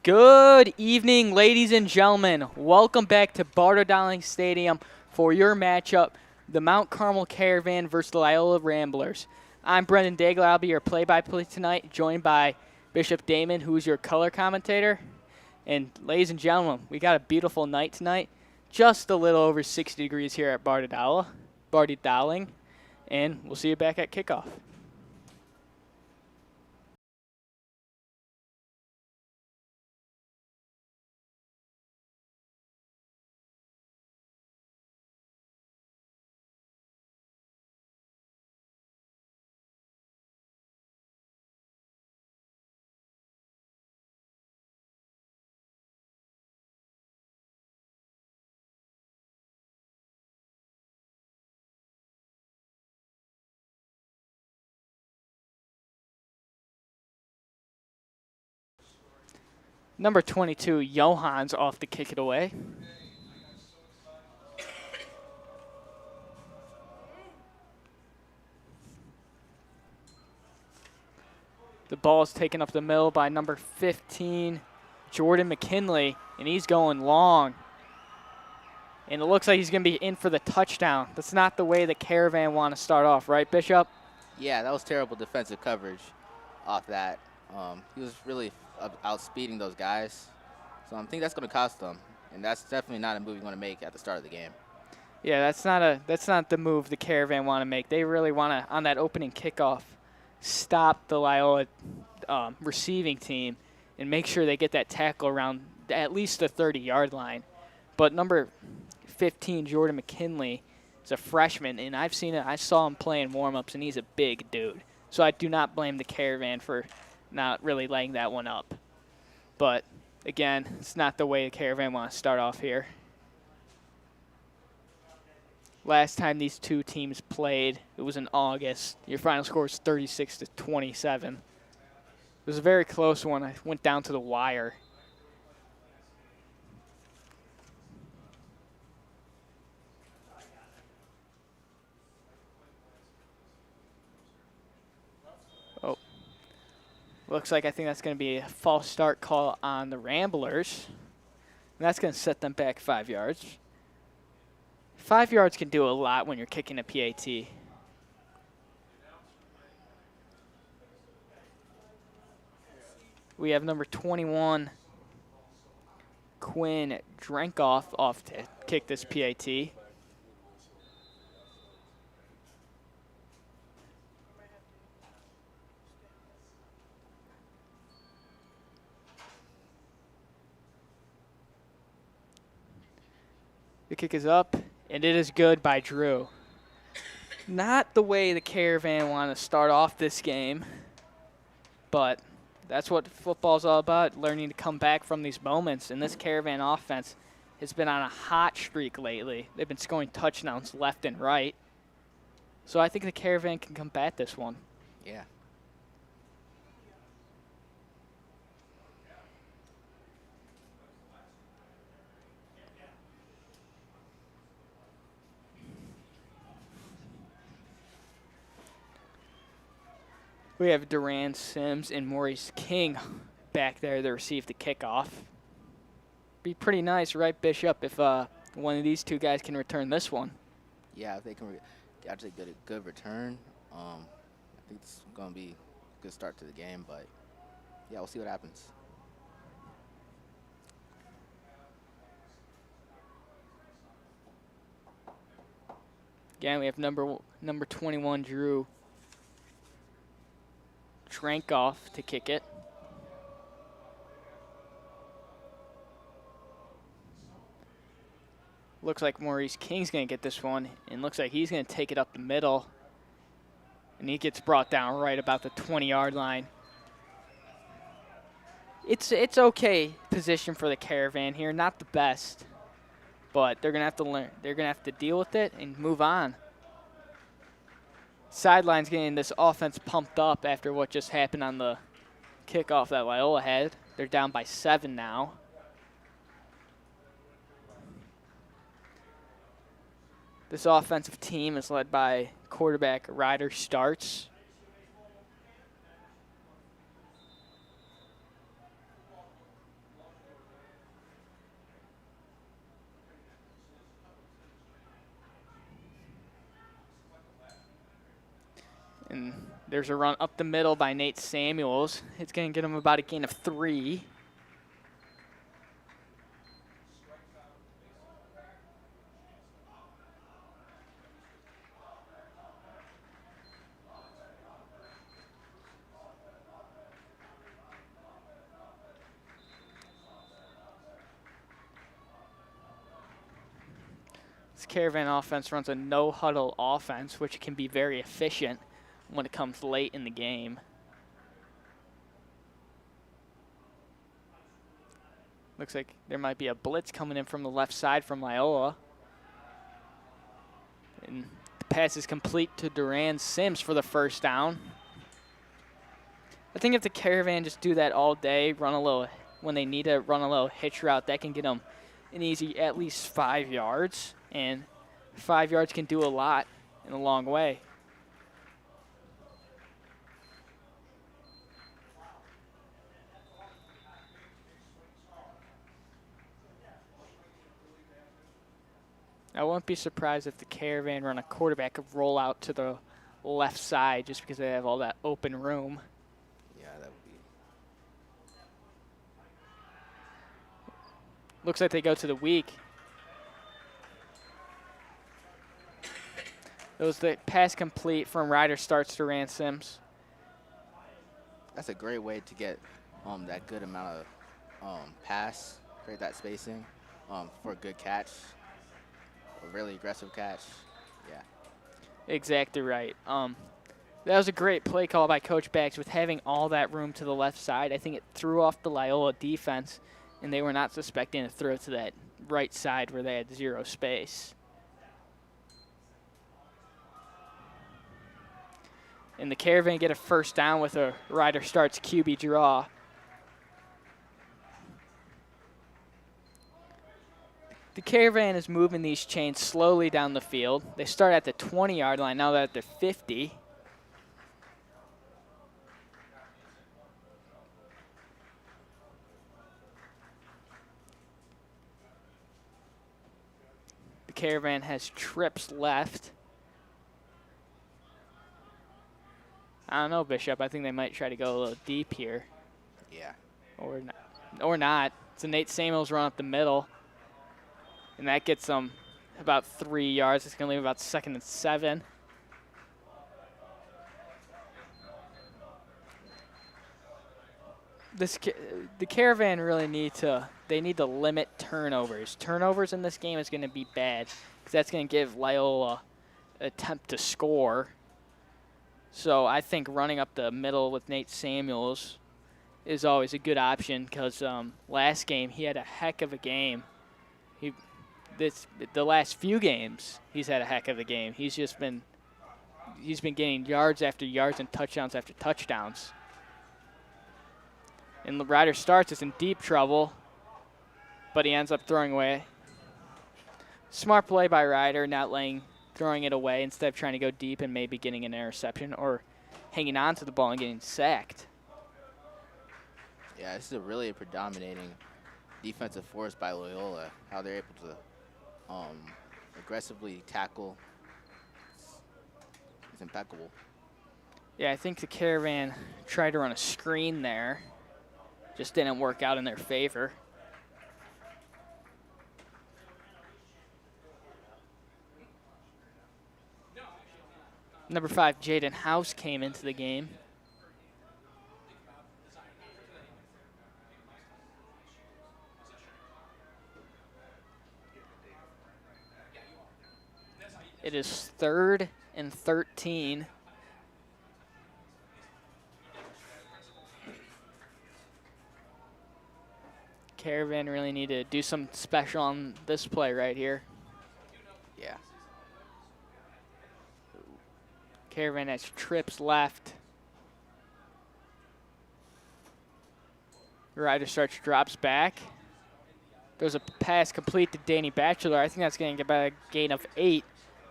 Good evening, ladies and gentlemen. Welcome back to Bartow Stadium for your matchup, the Mount Carmel Caravan versus the Loyola Ramblers. I'm Brendan Daigle. I'll be your play-by-play tonight, joined by Bishop Damon, who's your color commentator. And ladies and gentlemen, we got a beautiful night tonight. Just a little over 60 degrees here at Bartow, and we'll see you back at kickoff. Number 22, Johans off to kick it away. The ball is taken up the middle by number 15, Jordan McKinley, and he's going long. And it looks like he's going to be in for the touchdown. That's not the way the Caravan want to start off, right, Bishop? Yeah, that was terrible defensive coverage off that. He was really outspeeding those guys. So I think that's going to cost them, and that's definitely not a move you want to make at the start of the game. Yeah, that's not the move the Caravan want to make. They really want to, on that opening kickoff, stop the Loyola receiving team and make sure they get that tackle around at least the 30-yard line. But number 15, Jordan McKinley, is a freshman, and I saw him playing warm-ups, and he's a big dude. So I do not blame the Caravan for not really laying that one up. But, again, it's not the way the Caravan want to start off here. Last time these two teams played, it was in August. Your final score was 36-27. It was a very close one. I went down to the wire. Oh. Looks like I think that's going to be a false start call on the Ramblers. And that's going to set them back 5 yards. 5 yards can do a lot when you're kicking a PAT. We have number 21, Quinn Drenkoff, off to kick this PAT. The kick is up, and it is good by Drew. Not the way the Caravan want to start off this game, but that's what football's all about, learning to come back from these moments. And this Caravan offense has been on a hot streak lately. They've been scoring touchdowns left and right. So I think the Caravan can combat this one. Yeah. We have Duran Sims and Maurice King back there to receive the kickoff. Be pretty nice, right, Bishop, if one of these two guys can return this one. Yeah, if they can actually get a good return, I think it's going to be a good start to the game. But, yeah, we'll see what happens. Again, we have number 21, Drew Drenkoff to kick it. Looks like Maurice King's going to get this one, and looks like he's going to take it up the middle. And he gets brought down right about the 20-yard line. It's okay position for the Caravan here, not the best, but they're going to have to learn. They're going to have to deal with it and move on. Sideline's getting this offense pumped up after what just happened on the kickoff that Loyola had. They're down by 7 now. This offensive team is led by quarterback Ryder Starts. And there's a run up the middle by Nate Samuels. It's going to get him about a gain of 3. This Caravan offense runs a no-huddle offense, which can be very efficient when it comes late in the game. Looks like there might be a blitz coming in from the left side from Loyola. And the pass is complete to Duran Sims for the first down. I think if the Caravan just do that all day, run a little, when they need to run a little hitch route, that can get them an easy at least 5 yards. And 5 yards can do a lot in a long way. I wouldn't be surprised if the Caravan run a quarterback roll out to the left side just because they have all that open room. Yeah, that would be. Looks like they go to the weak. It was the pass complete from Ryder starts to Rand Sims. That's a great way to get that good amount of pass, create that spacing for a good catch, a really aggressive catch. Yeah. Exactly right. That was a great play call by Coach Bags with having all that room to the left side. I think it threw off the Loyola defense, and they were not suspecting a throw to that right side where they had 0 space. And the Caravan get a first down with a Ryder starts QB draw. The Caravan is moving these chains slowly down the field. They start at the 20-yard line, now they're at the 50. The Caravan has trips left. I don't know, Bishop. I think they might try to go a little deep here. Yeah. Or not. It's a Nate Samuels run up the middle. And that gets them about 3 yards. It's going to leave about 2nd and 7. The Caravan really need to limit turnovers. Turnovers in this game is going to be bad because that's going to give Loyola an attempt to score. So I think running up the middle with Nate Samuels is always a good option because last game he had a heck of a game. The last few games he's had a heck of a game. He's been getting yards after yards and touchdowns after touchdowns. And the Ryder starts is in deep trouble, but he ends up throwing away. Smart play by Ryder, throwing it away instead of trying to go deep and maybe getting an interception or hanging on to the ball and getting sacked. Yeah, this is a really predominating defensive force by Loyola, how they're able to aggressively tackle. It's impeccable. Yeah, I think the Caravan tried to run a screen there. Just didn't work out in their favor. Number 5, Jaden House came into the game. It is 3rd and 13. Caravan really need to do something special on this play right here. Yeah. Caravan has trips left. Ryder starts, drops back. There's a pass complete to Danny Batchelor. I think that's going to get about a gain of 8.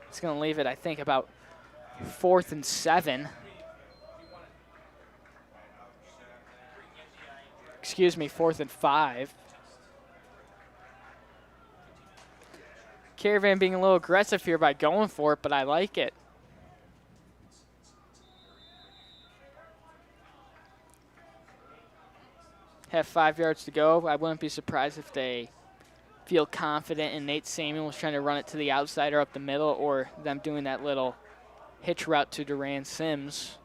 It's going to leave it, I think, about 4th and 7. Excuse me, 4th and 5. Caravan being a little aggressive here by going for it, but I like it. have 5 yards to go. I wouldn't be surprised if they feel confident in Nate Samuels trying to run it to the outside or up the middle, or them doing that little hitch route to Duran Sims.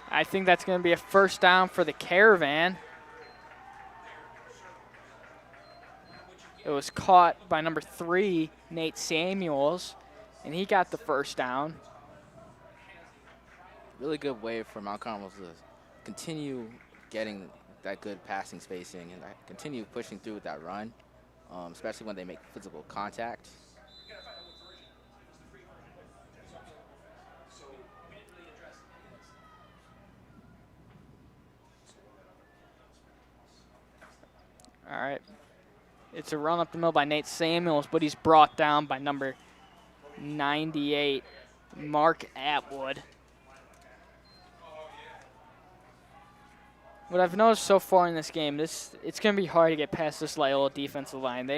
I think that's going to be a first down for the Caravan. It was caught by number 3, Nate Samuels, and he got the first down. Really good way for Mount Carmel to continue getting that good passing spacing and continue pushing through with that run, especially when they make physical contact. All right. It's a run up the middle by Nate Samuels, but he's brought down by number 98, Mark Atwood. What I've noticed so far in this game, it's going to be hard to get past this Loyola defensive line.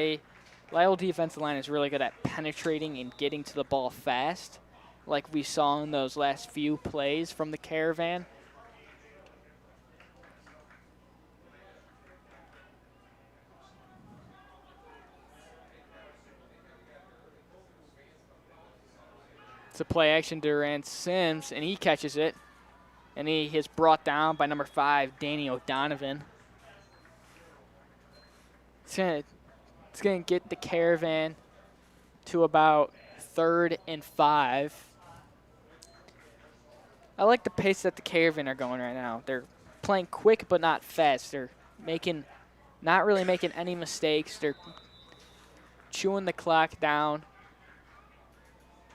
Loyola defensive line is really good at penetrating and getting to the ball fast, like we saw in those last few plays from the Caravan. It's a play action to Duran Sims, and he catches it. And he is brought down by number 5, Danny O'Donovan. It's gonna get the Caravan to about 3rd and 5. I like the pace that the Caravan are going right now. They're playing quick but not fast. They're not really making any mistakes. They're chewing the clock down,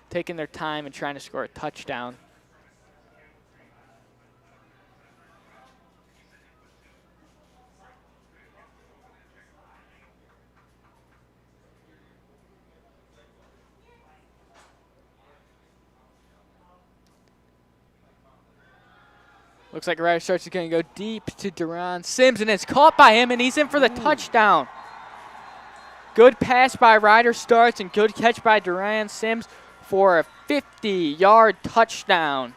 taking their time and trying to score a touchdown. Looks like Ryder Starks is going to go deep to Duran Sims, and it's caught by him, and he's in for the touchdown. Good pass by Ryder Starks and good catch by Duran Sims for a 50-yard touchdown.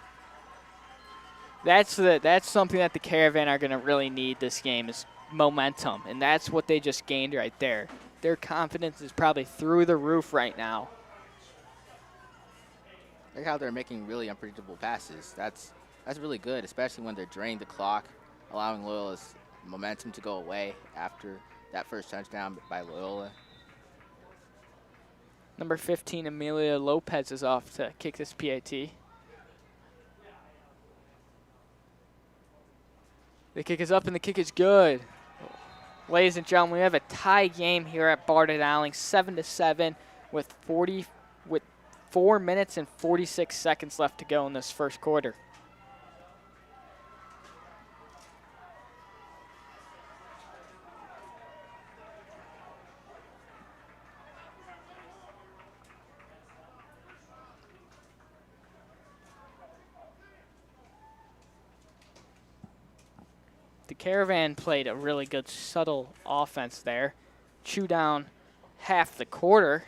That's something that the Caravan are going to really need this game is momentum, and that's what they just gained right there. Their confidence is probably through the roof right now. Like how they're making really unpredictable passes. That's really good, especially when they're draining the clock, allowing Loyola's momentum to go away after that first touchdown by Loyola. Number 15, Amelia Lopez, is off to kick this PAT. The kick is up, and the kick is good. Ladies and gentlemen, we have a tie game here at Barton Dowling, 7-7, with 4 minutes and 46 seconds left to go in this first quarter. The Caravan played a really good, subtle offense there. Chew down half the quarter.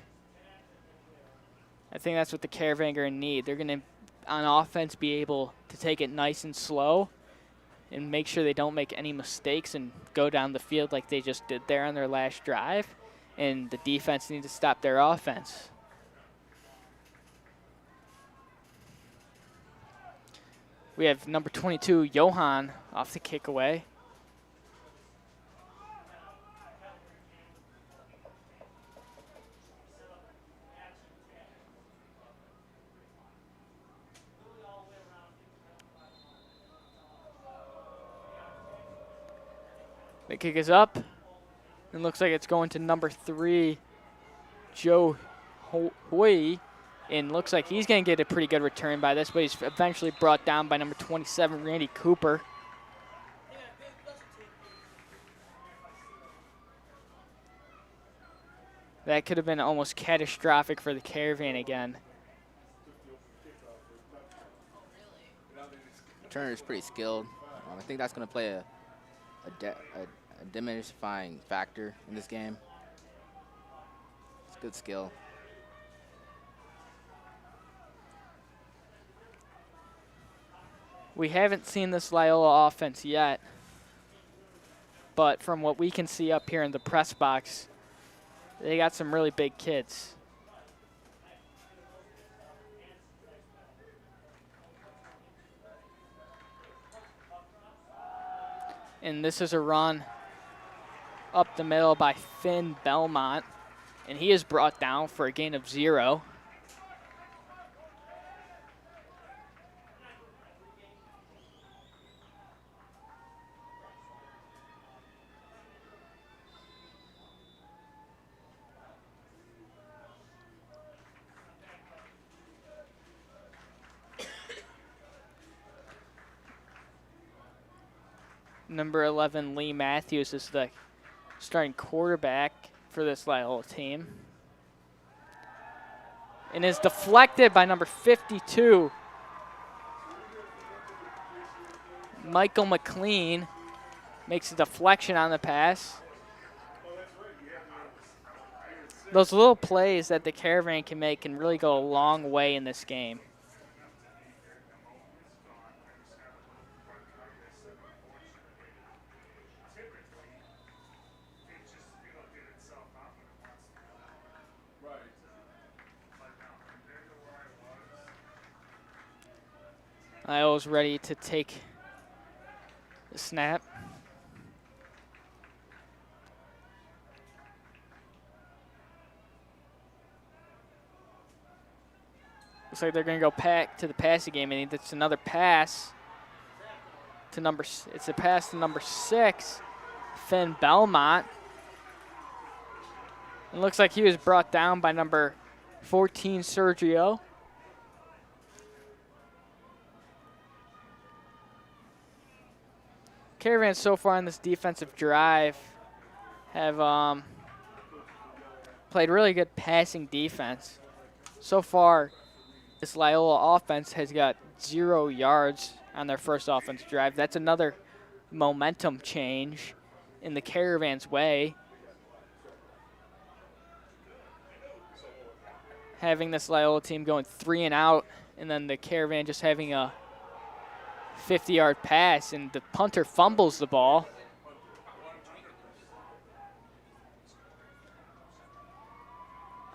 I think that's what the Caravan are going to need. They're going to, on offense, be able to take it nice and slow and make sure they don't make any mistakes and go down the field like they just did there on their last drive. And the defense needs to stop their offense. We have number 22, Johan, off the kick away. The kick is up, and looks like it's going to number 3, Joe Hoy, and looks like he's going to get a pretty good return by this, but he's eventually brought down by number 27, Randy Cooper. That could have been almost catastrophic for the Caravan again. Turner is pretty skilled. I think that's going to play a diminishing factor in this game. It's good skill. We haven't seen this Loyola offense yet, but from what we can see up here in the press box, they got some really big kids. And this is a run up the middle by Finn Belmont, and he is brought down for a gain of 0. Number 11, Lee Matthews, is the starting quarterback for this Loyola team. And is deflected by number 52, Michael McLean. Makes a deflection on the pass. Those little plays that the Caravan can make can really go a long way in this game. Lyola's ready to take the snap. Looks like they're going to go back to the passing game, and it's another pass to it's a pass to number 6, Finn Belmont. It looks like he was brought down by number 14, Sergio. Caravan so far in this defensive drive have played really good passing defense. So far, this Loyola offense has got 0 yards on their first offense drive. That's another momentum change in the Caravan's way. Having this Loyola team going 3 and out, and then the Caravan just having a 50-yard pass, and the punter fumbles the ball.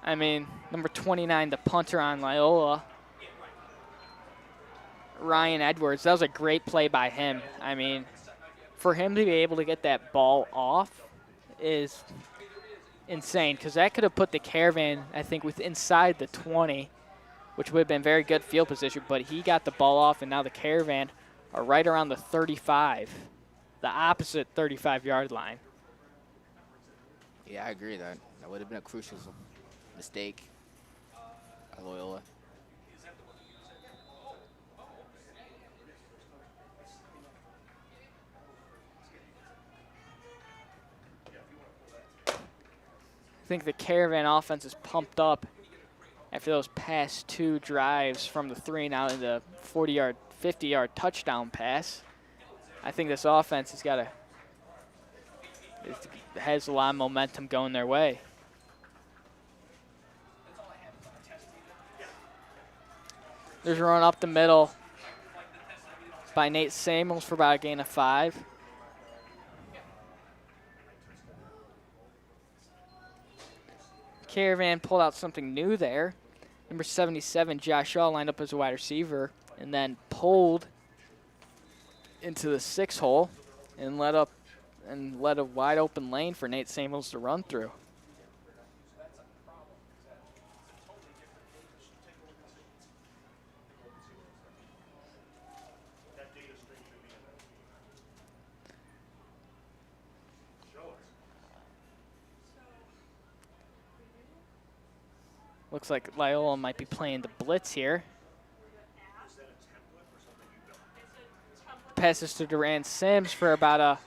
I mean, number 29, the punter on Loyola, Ryan Edwards, that was a great play by him. I mean, for him to be able to get that ball off is insane, because that could have put the Caravan, I think, inside the 20, which would have been very good field position, but he got the ball off, and now the Caravan are right around the 35, the opposite 35-yard line. Yeah, I agree that would have been a crucial mistake by Loyola. I think the Caravan offense is pumped up after those past 2 drives from the 3 and out in the 40-yard, 50-yard touchdown pass. I think this offense has a lot of momentum going their way. There's a run up the middle by Nate Samuels for about a gain of 5. Caravan pulled out something new there. Number 77, Josh Shaw, lined up as a wide receiver and then pulled into the 6 hole and let a wide open lane for Nate Samuels to run through. Looks like Loyola might be playing the blitz here. Passes to Duran Sims for about a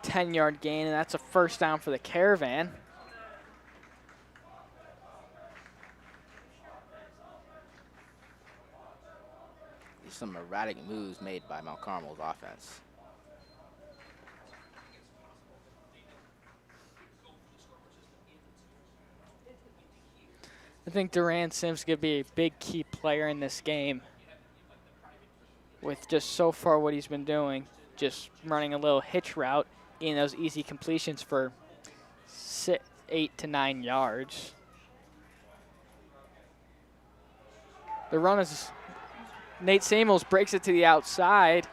10-yard gain, and that's a first down for the Caravan. just some erratic moves made by Mount Carmel's offense. I think Duran Sims could be a big key player in this game with just so far what he's been doing, just running a little hitch route in those easy completions for 8 to 9 yards. The run is, Nate Samuels breaks it to the outside,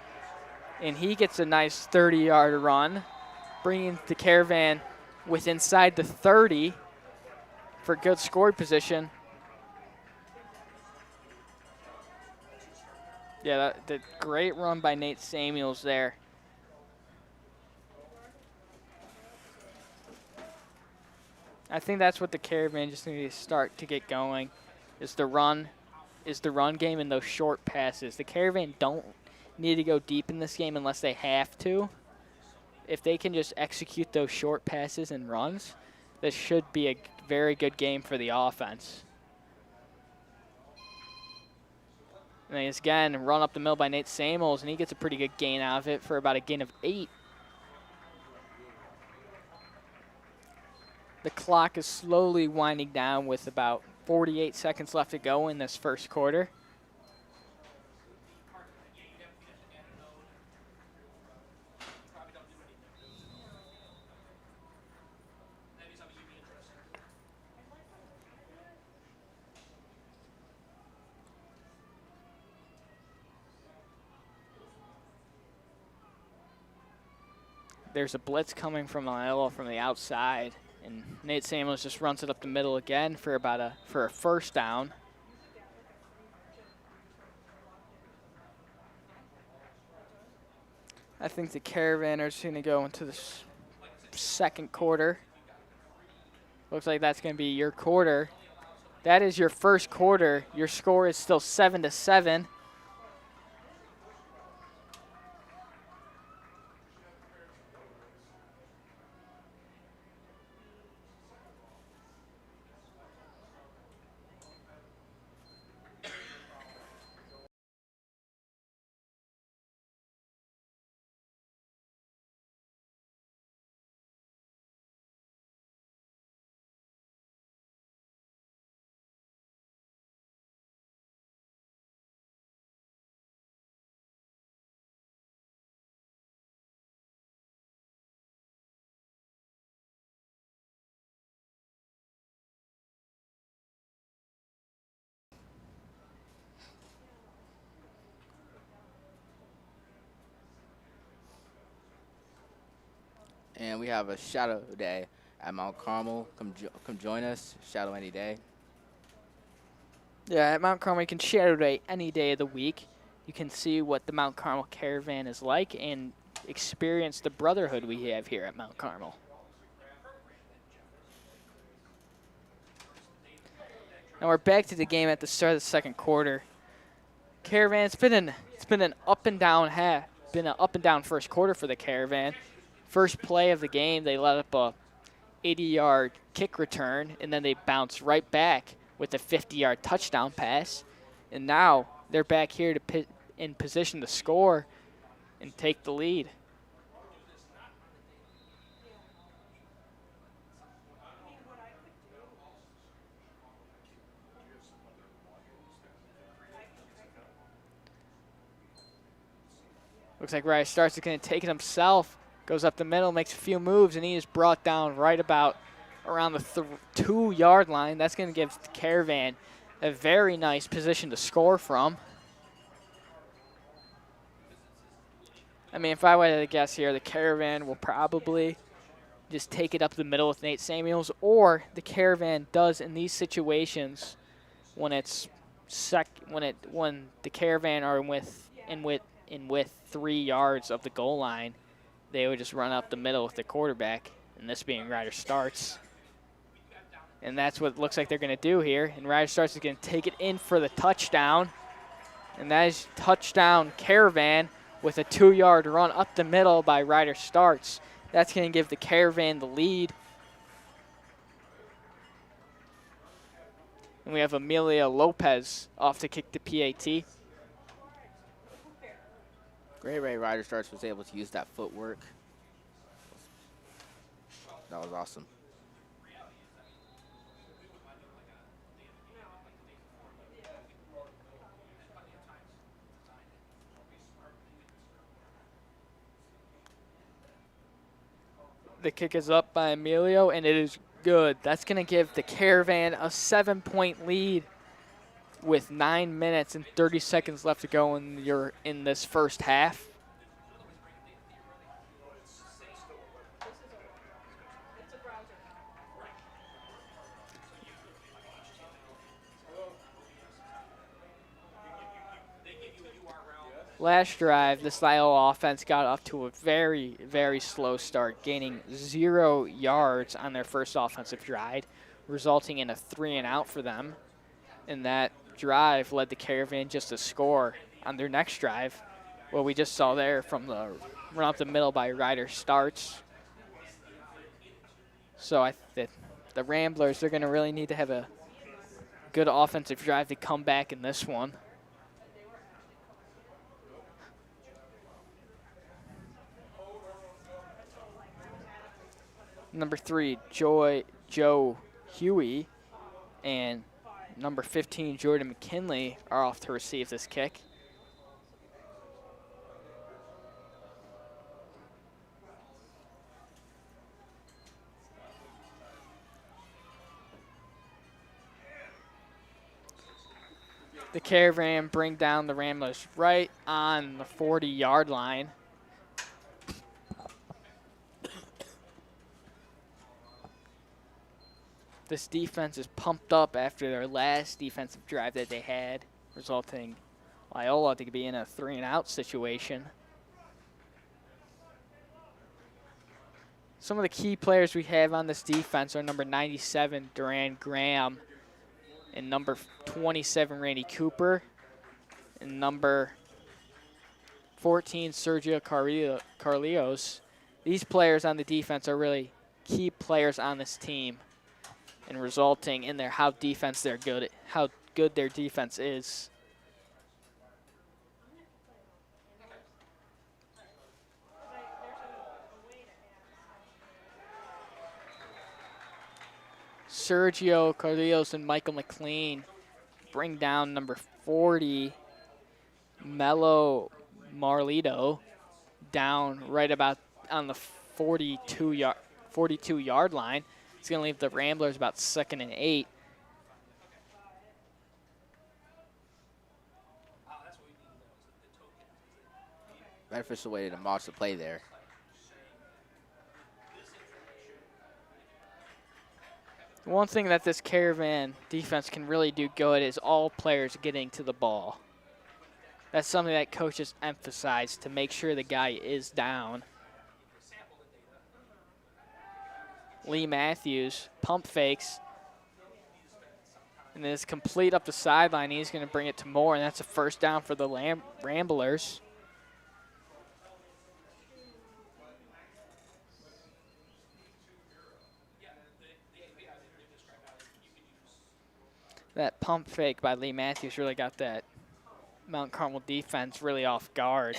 and he gets a nice 30-yard run, bringing the Caravan with inside the 30 for good scoring position. Yeah, the great run by Nate Samuels there. I think that's what the Caravan just need to start to get going, is the run game and those short passes. The Caravan don't need to go deep in this game unless they have to. If they can just execute those short passes and runs, this should be a very good game for the offense. And it's again run up the middle by Nate Samuels, and he gets a pretty good gain out of it for about a gain of 8. The clock is slowly winding down with about 48 seconds left to go in this first quarter. There's a blitz coming from Loyola from the outside, and Nate Samuels just runs it up the middle again for a first down. I think the Caravan are going to go into the second quarter. Looks like that's going to be your quarter. That is your first quarter. Your score is still 7-7. And we have a shadow day at Mount Carmel. Come join us. Shadow any day. Yeah, at Mount Carmel, you can shadow day any day of the week. You can see what the Mount Carmel Caravan is like and experience the brotherhood we have here at Mount Carmel. Now we're back to the game at the start of the second quarter. Caravan, it's been an up and down first quarter for the Caravan. First play of the game, they let up a 80-yard kick return, and then they bounce right back with a 50-yard touchdown pass. And now they're back here in position to score and take the lead. Looks like Ryder Starks is going to take it himself. Goes up the middle, makes a few moves, and he is brought down right about around the 2-yard line. That's going to give the Caravan a very nice position to score from. I mean, if I were to guess here, the Caravan will probably just take it up the middle with Nate Samuels, or the Caravan does in these situations when when the Caravan are with 3 yards of the goal line, they would just run up the middle with the quarterback, and this being Ryder Starks. And that's what it looks like they're going to do here. And Ryder Starks is going to take it in for the touchdown. And that is touchdown Caravan with a 2-yard run up the middle by Ryder Starks. That's going to give the Caravan the lead. And we have Amelia Lopez off to kick the PAT. Great way Ryder Starks was able to use that footwork. That was awesome. The kick is up by Emilio, and it is good. That's going to give the Caravan a 7-point lead with 9 minutes and 30 seconds left to go in this first half. Last drive, the Loyola offense got off to a very, very slow start, gaining 0 yards on their first offensive drive, resulting in a 3-and-out for them. And that drive led the Caravan just to score on their next drive. What we just saw there from the run up the middle by Ryder Starts. So I think the Ramblers, they're going to really need to have a good offensive drive to come back in this one. Number 3, Joe Huey, and number 15, Jordan McKinley, are off to receive this kick. The Caravan bring down the Ramblers right on the 40-yard line. This defense is pumped up after their last defensive drive that they had, resulting Loyola to be in a 3-and-out situation. Some of the key players we have on this defense are number 97, Duran Graham, and number 27, Randy Cooper, and number 14, Sergio Carlios. These players on the defense are really key players on this team, and resulting in how good their defense is. Sergio Carlios and Michael McLean bring down number 40, Melo Marlito, down right about on the 42-yard line. It's going to leave the Ramblers about 2nd and 8. Beneficial way to march the play there. One thing that this Caravan defense can really do good is all players getting to the ball. That's something that coaches emphasize to make sure the guy is down. Lee Matthews pump fakes and is complete up the sideline. He's going to bring it to Moore, and that's a first down for the Ramblers. That pump fake by Lee Matthews really got that Mount Carmel defense really off guard.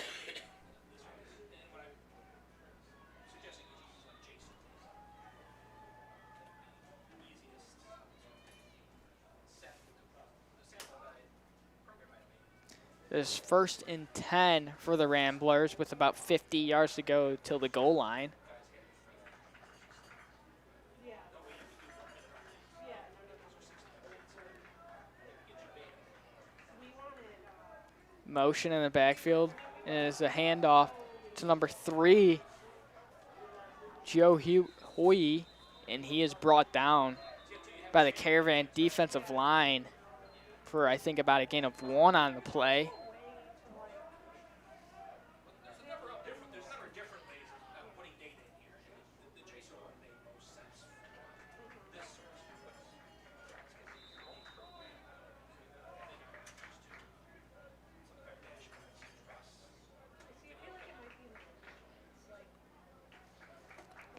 There's 1st and 10 for the Ramblers with about 50 yards to go till the goal line. Motion in the backfield, and it is a handoff to number 3, Joe Hoy, and he is brought down by the Caravan defensive line for, I think, about a gain of 1 on the play.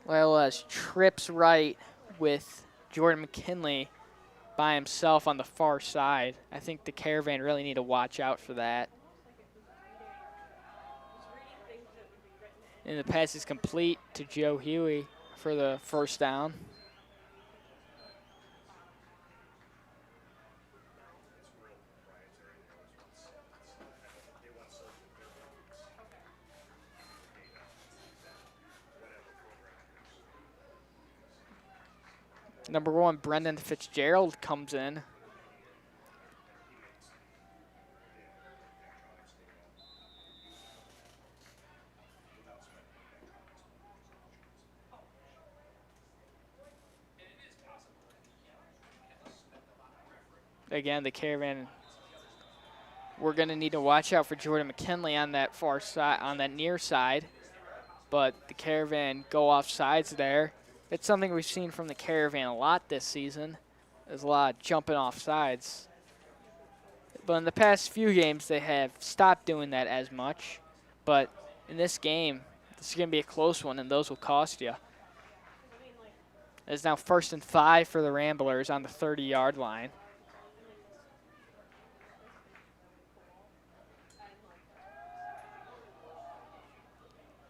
Loyola trips right with Jordan McKinley by himself on the far side. I think the Caravan really need to watch out for that. And the pass is complete to Joe Huey for the first down. Number 1, Brendan Fitzgerald comes in. Again, the Caravan, we're going to need to watch out for Jordan McKinley on that far side, on that near side. But the Caravan go off sides there. It's something we've seen from the Caravan a lot this season. There's a lot of jumping off sides. But in the past few games, they have stopped doing that as much. But in this game, this is going to be a close one, and those will cost you. It's now 1st and 5 for the Ramblers on the 30-yard line.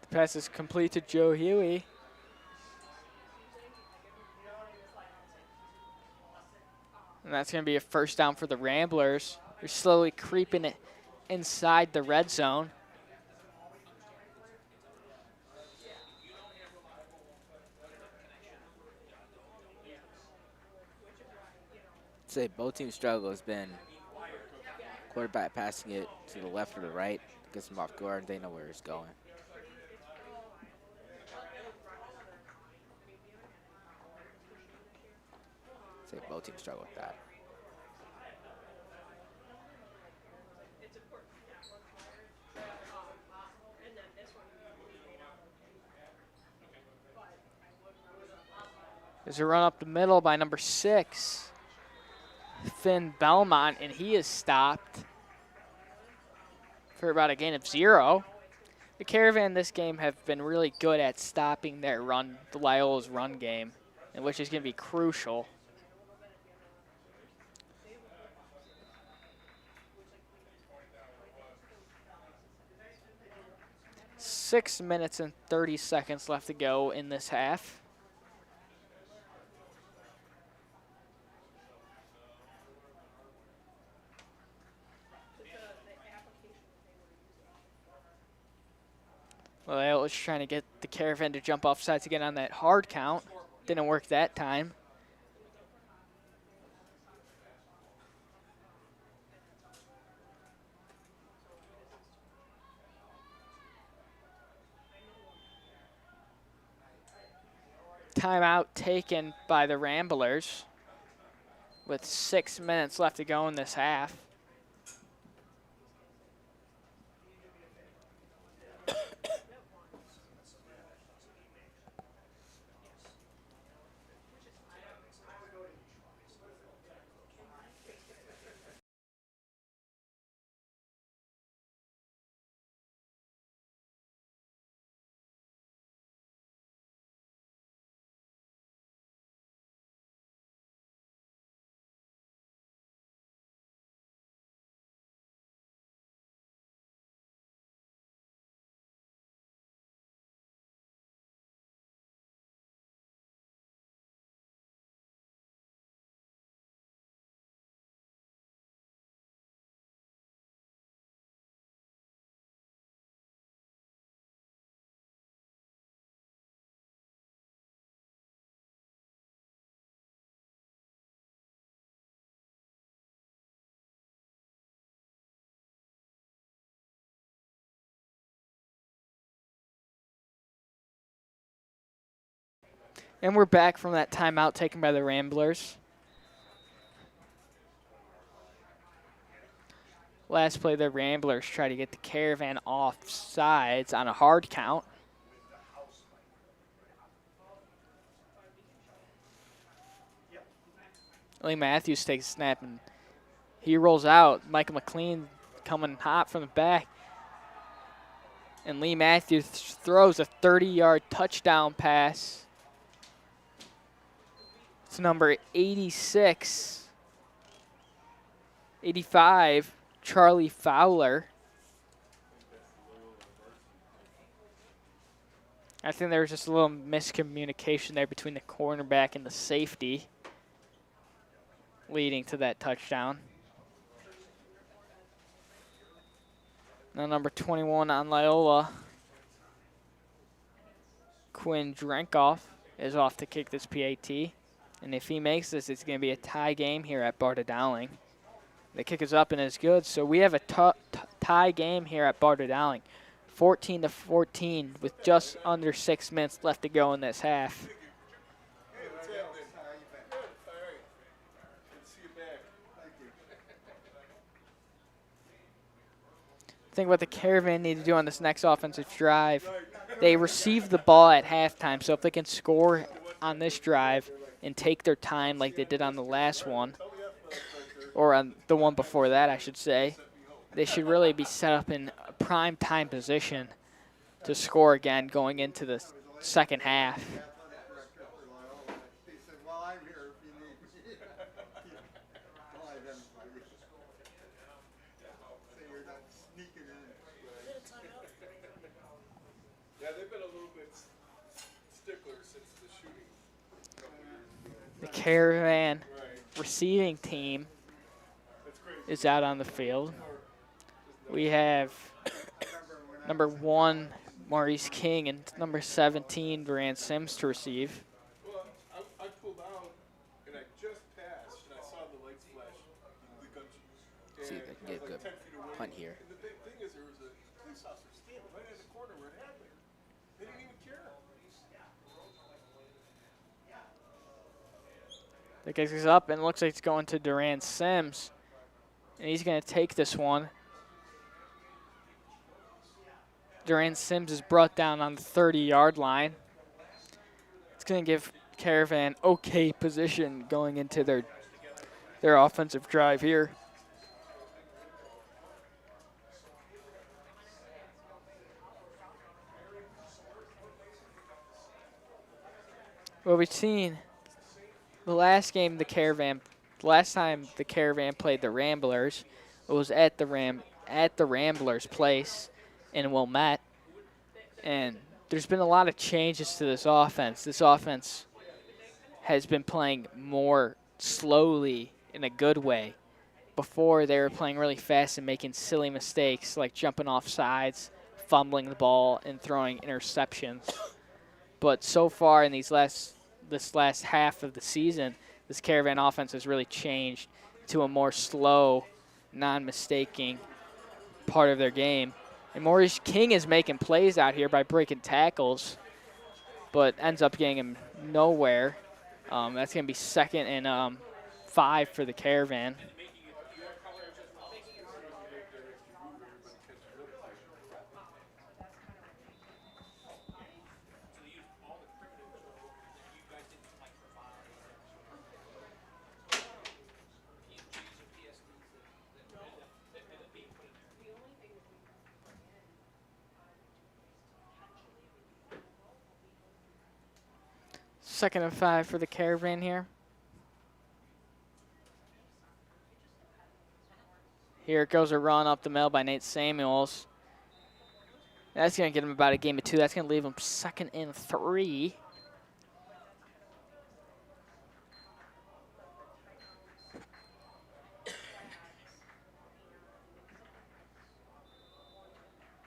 The pass is complete to Joe Huey. And that's going to be a first down for the Ramblers. They're slowly creeping it inside the red zone. I'd say both teams' struggle has been quarterback passing it to the left or the right, gets them off guard, they know where it's going. I'd say both teams struggle with that. There's a run up the middle by number 6, Finn Belmont, and he is stopped for about a gain of 0. The Caravan this game have been really good at stopping their run, the Loyola's run game, and which is going to be crucial. Six minutes and 30 seconds left to go in this half. Well, was trying to get the Caravan to jump off sides again on that hard count. Didn't work that time. Timeout taken by the Ramblers with 6 minutes left to go in this half. And we're back from that timeout taken by the Ramblers. Last play, the Ramblers try to get the Caravan off sides on a hard count. Lee Matthews takes a snap and he rolls out. Michael McLean coming hot from the back. And Lee Matthews throws a 30-yard touchdown pass. It's number 86, 85, Charlie Fowler. I think there was just a little miscommunication there between the cornerback and the safety, leading to that touchdown. Now number 21 on Loyola, Quinn Drenkoff, is off to kick this PAT. And if he makes this, it's going to be a tie game here at Barta Dowling. The kick is up and is good, so we have a tie game here at Barta Dowling. 14-14 with just under 6 minutes left to go in this half. Think what the Caravan need to do on this next offensive drive. They received the ball at halftime, so if they can score on this drive and take their time like they did on the last one, or on the one before that, I should say, they should really be set up in a prime time position to score again going into the second half. The Caravan receiving team is out on the field. We have number 1, Maurice King, and number 17, Duran Sims to receive. Well, I pulled out, and I just passed, and I saw the lights flash. See if they can get a good punt here. And the big thing is there was a police officer standing right in the corner where it happened. They didn't even care. The kick is up and looks like it's going to Duran Sims. And he's going to take this one. Duran Sims is brought down on the 30-yard line. It's going to give Caravan okay position going into their offensive drive here. Well, we've seen the last time the Caravan played the Ramblers, it was at the Ramblers place in Wilmette, and there's been a lot of changes to this offense. This offense has been playing more slowly in a good way. Before, they were playing really fast and making silly mistakes like jumping off sides, fumbling the ball, and throwing interceptions. But so far in this last half of the season, this Caravan offense has really changed to a more slow, non-mistaking part of their game. And Maurice King is making plays out here by breaking tackles, but ends up getting him nowhere. That's going to be 2nd and 5 for the Caravan. Second and 5 for the Caravan here. Here goes a run up the middle by Nate Samuels. That's going to get him about a gain of 2. That's going to leave him 2nd and 3.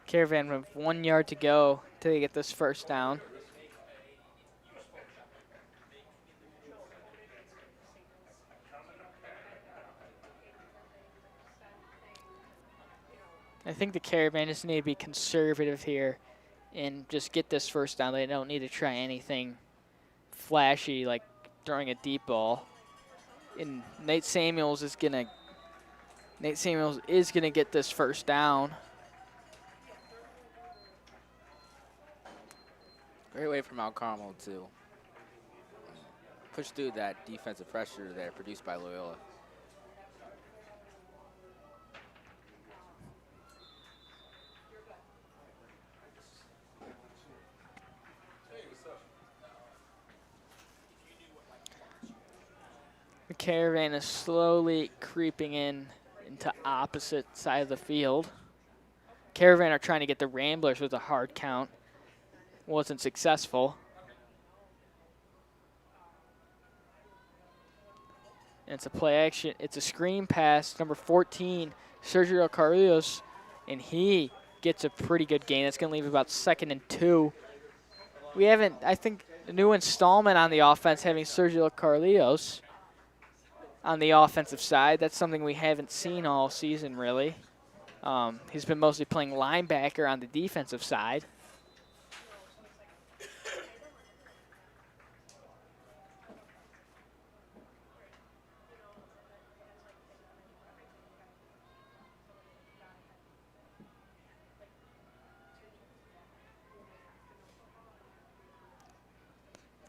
Caravan with 1 yard to go till they get this first down. I think the Caravan just need to be conservative here and just get this first down. They don't need to try anything flashy like throwing a deep ball. And Nate Samuels is gonna get this first down. Great way for Mount Carmel to push through that defensive pressure there produced by Loyola. The Caravan is slowly creeping into opposite side of the field. Caravan are trying to get the Ramblers with a hard count. wasn't successful. And it's a play action. It's a screen pass, number 14, Sergio Carrillos, and he gets a pretty good gain. That's going to leave about 2nd and 2. We haven't, I think, a new installment on the offense having Sergio Carrillos on the offensive side. That's something we haven't seen all season, really. He's been mostly playing linebacker on the defensive side.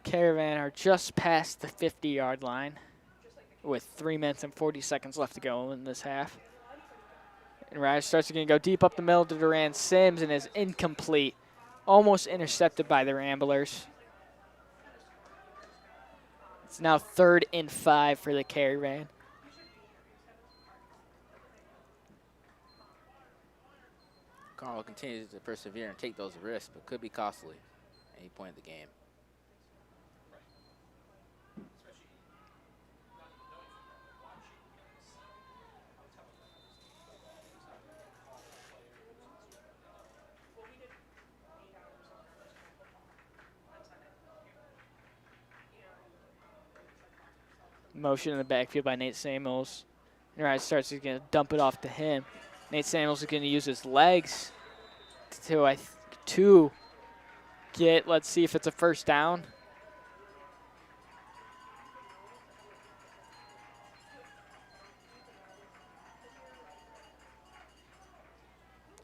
Caravan are just past the 50-yard line with 3 minutes and 40 seconds left to go in this half. And Ryder starts going to go deep up the middle to Duran Sims and is incomplete. Almost intercepted by the Ramblers. It's now 3rd and 5 for the Caravan. Carmel continues to persevere and take those risks, but could be costly at any point in the game. Motion in the backfield by Nate Samuels. And Ryder starts going to dump it off to him. Nate Samuels is going to use his legs to get, let's see if it's a first down.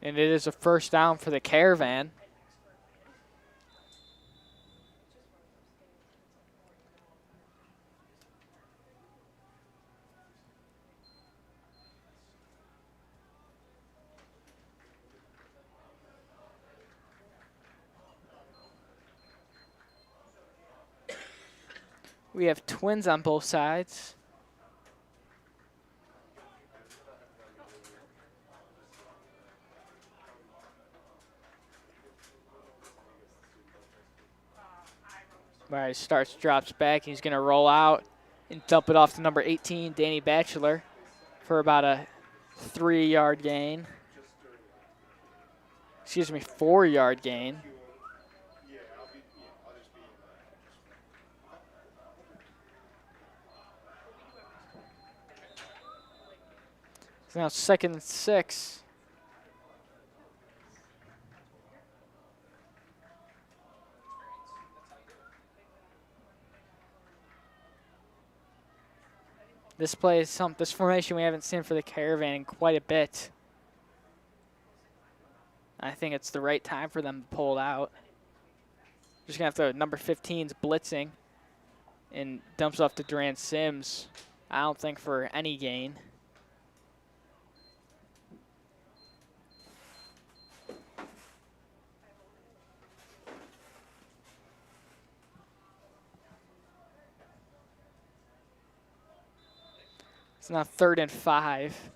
And it is a first down for the Caravan. We have twins on both sides. Right, starts, drops back. He's going to roll out and dump it off to number 18, Danny Batchelor, for about a 3-yard gain. Excuse me, 4-yard gain. It's now 2nd and 6. This play is this formation we haven't seen for the Caravan in quite a bit. I think it's the right time for them to pull it out. Just gonna have to, number 15's blitzing and dumps off to Duran Sims. I don't think for any gain. It's now 3rd and 5.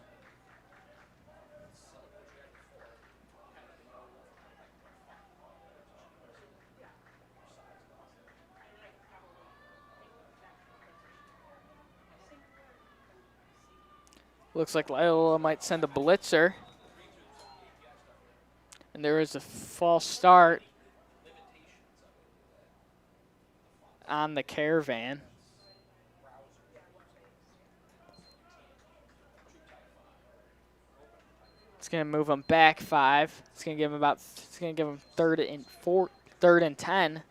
Looks like Loyola might send a blitzer. And there is a false start on the Caravan. It's going to move them back 5. It's going to give them 3rd and 10.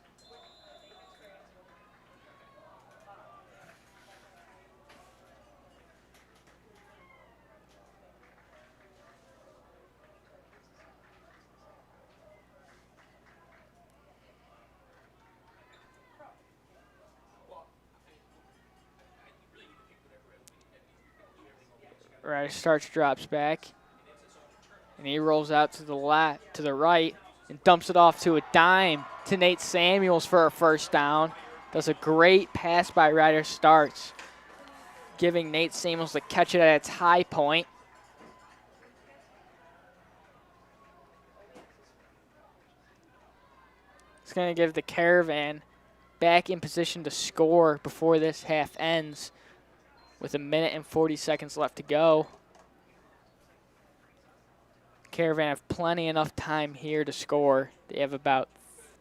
Right, starts, drops back. And he rolls out to the left, to the right, and dumps it off to a dime to Nate Samuels for a first down. Does a great pass by Ryder Starts, giving Nate Samuels to catch it at its high point. It's going to give the Caravan back in position to score before this half ends with 1:40 left to go. Caravan have plenty enough time here to score. They have about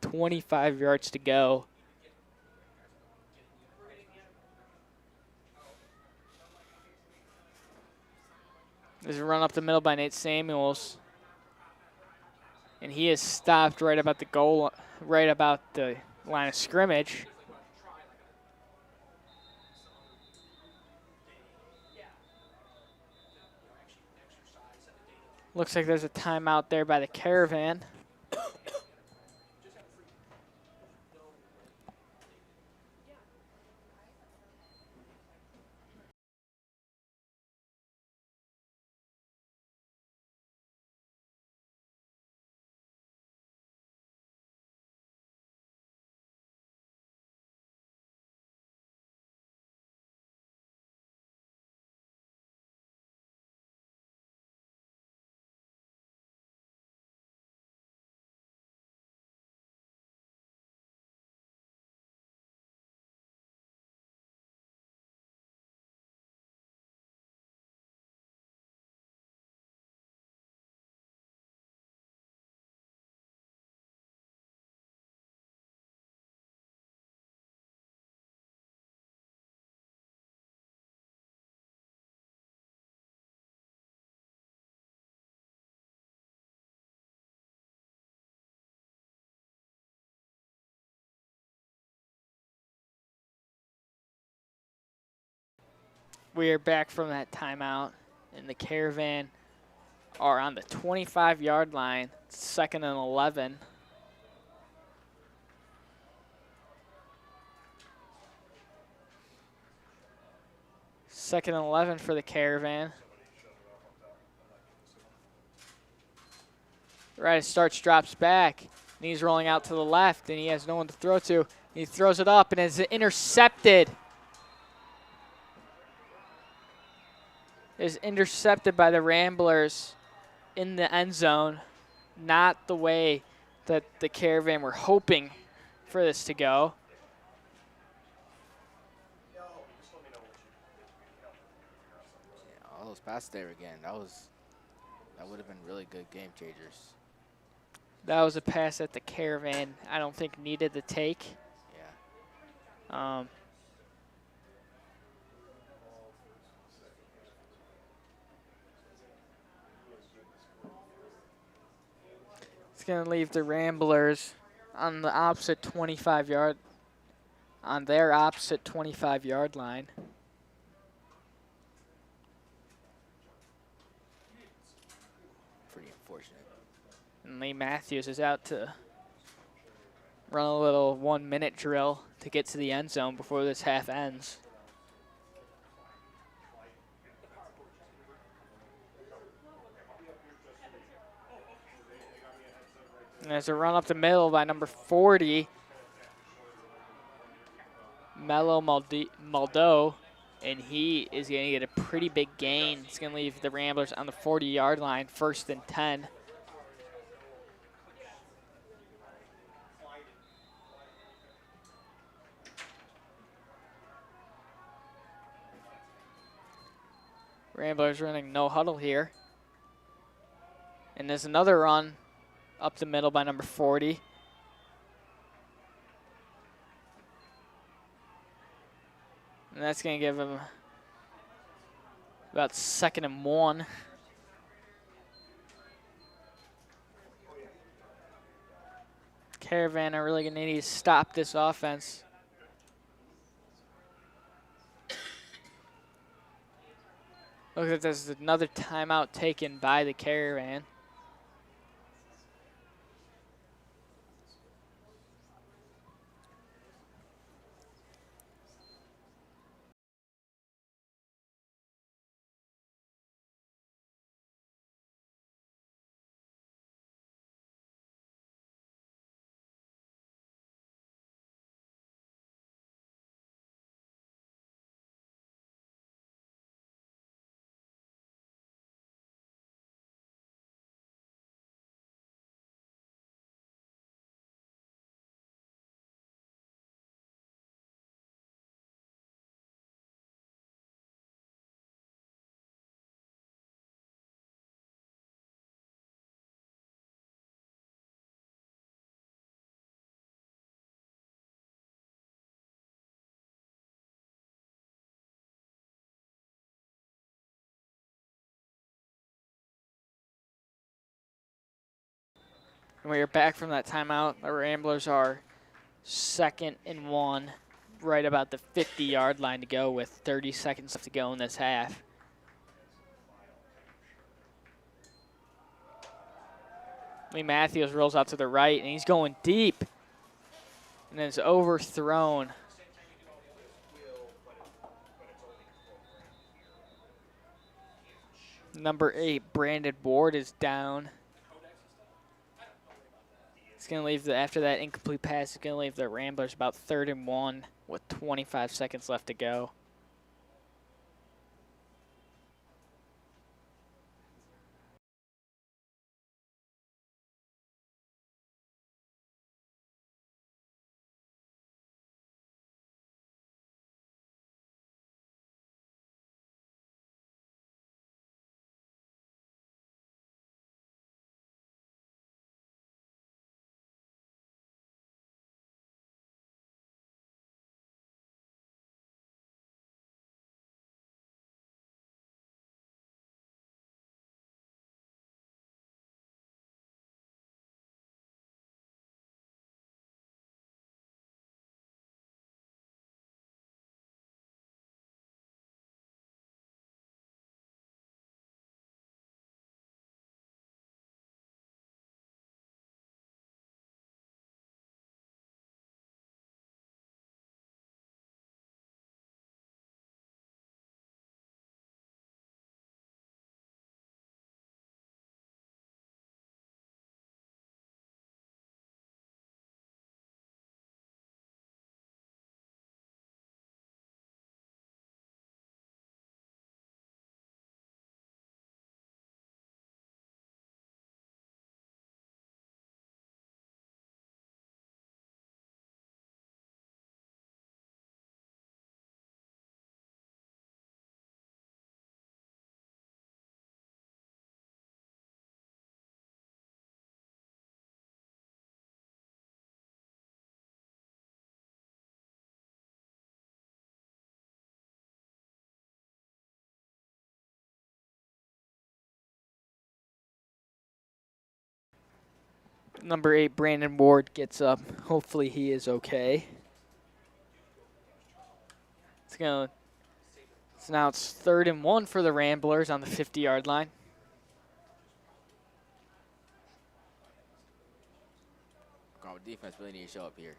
25 yards to go. There's a run up the middle by Nate Samuels. And he is stopped right about the goal, right about the line of scrimmage. Looks like there's a timeout there by the Caravan. We are back from that timeout, and the Caravan are on the 25-yard line, 2nd and 11. Second and 11 for the Caravan. Right, starts, drops back, and he's rolling out to the left, and he has no one to throw to. He throws it up, and it's intercepted. Is intercepted by the Ramblers in the end zone. Not the way that the Caravan were hoping for this to go. All those passes there again. That would have been really good game changers. That was a pass that the Caravan, I don't think, needed to take. Yeah. It's going to leave the Ramblers on the opposite 25-yard, on their opposite 25-yard line. Pretty unfortunate. And Lee Matthews is out to run a little 1-minute drill to get to the end zone before this half ends. And there's a run up the middle by number 40, Melo Maldo, and he is going to get a pretty big gain. It's going to leave the Ramblers on the 40-yard line, 1st and 10. Ramblers running no huddle here. And there's another run up the middle by number 40. And that's going to give him about 2nd and 1. Caravan are really going to need to stop this offense. Looks like there's another timeout taken by the Caravan. And we are back from that timeout. The Ramblers are 2nd and 1, right about the 50-yard line to go with 30 seconds left to go in this half. Lee Matthews rolls out to the right, and he's going deep. And then it's overthrown. Number 8, Brandon Ward, is down. It's going to leave, after that incomplete pass, it's going to leave the Ramblers about 3rd and 1 with 25 seconds left to go. Number 8, Brandon Ward, gets up. Hopefully he is okay. So now it's 3rd and 1 for the Ramblers on the 50-yard line. Defense really need to show up here.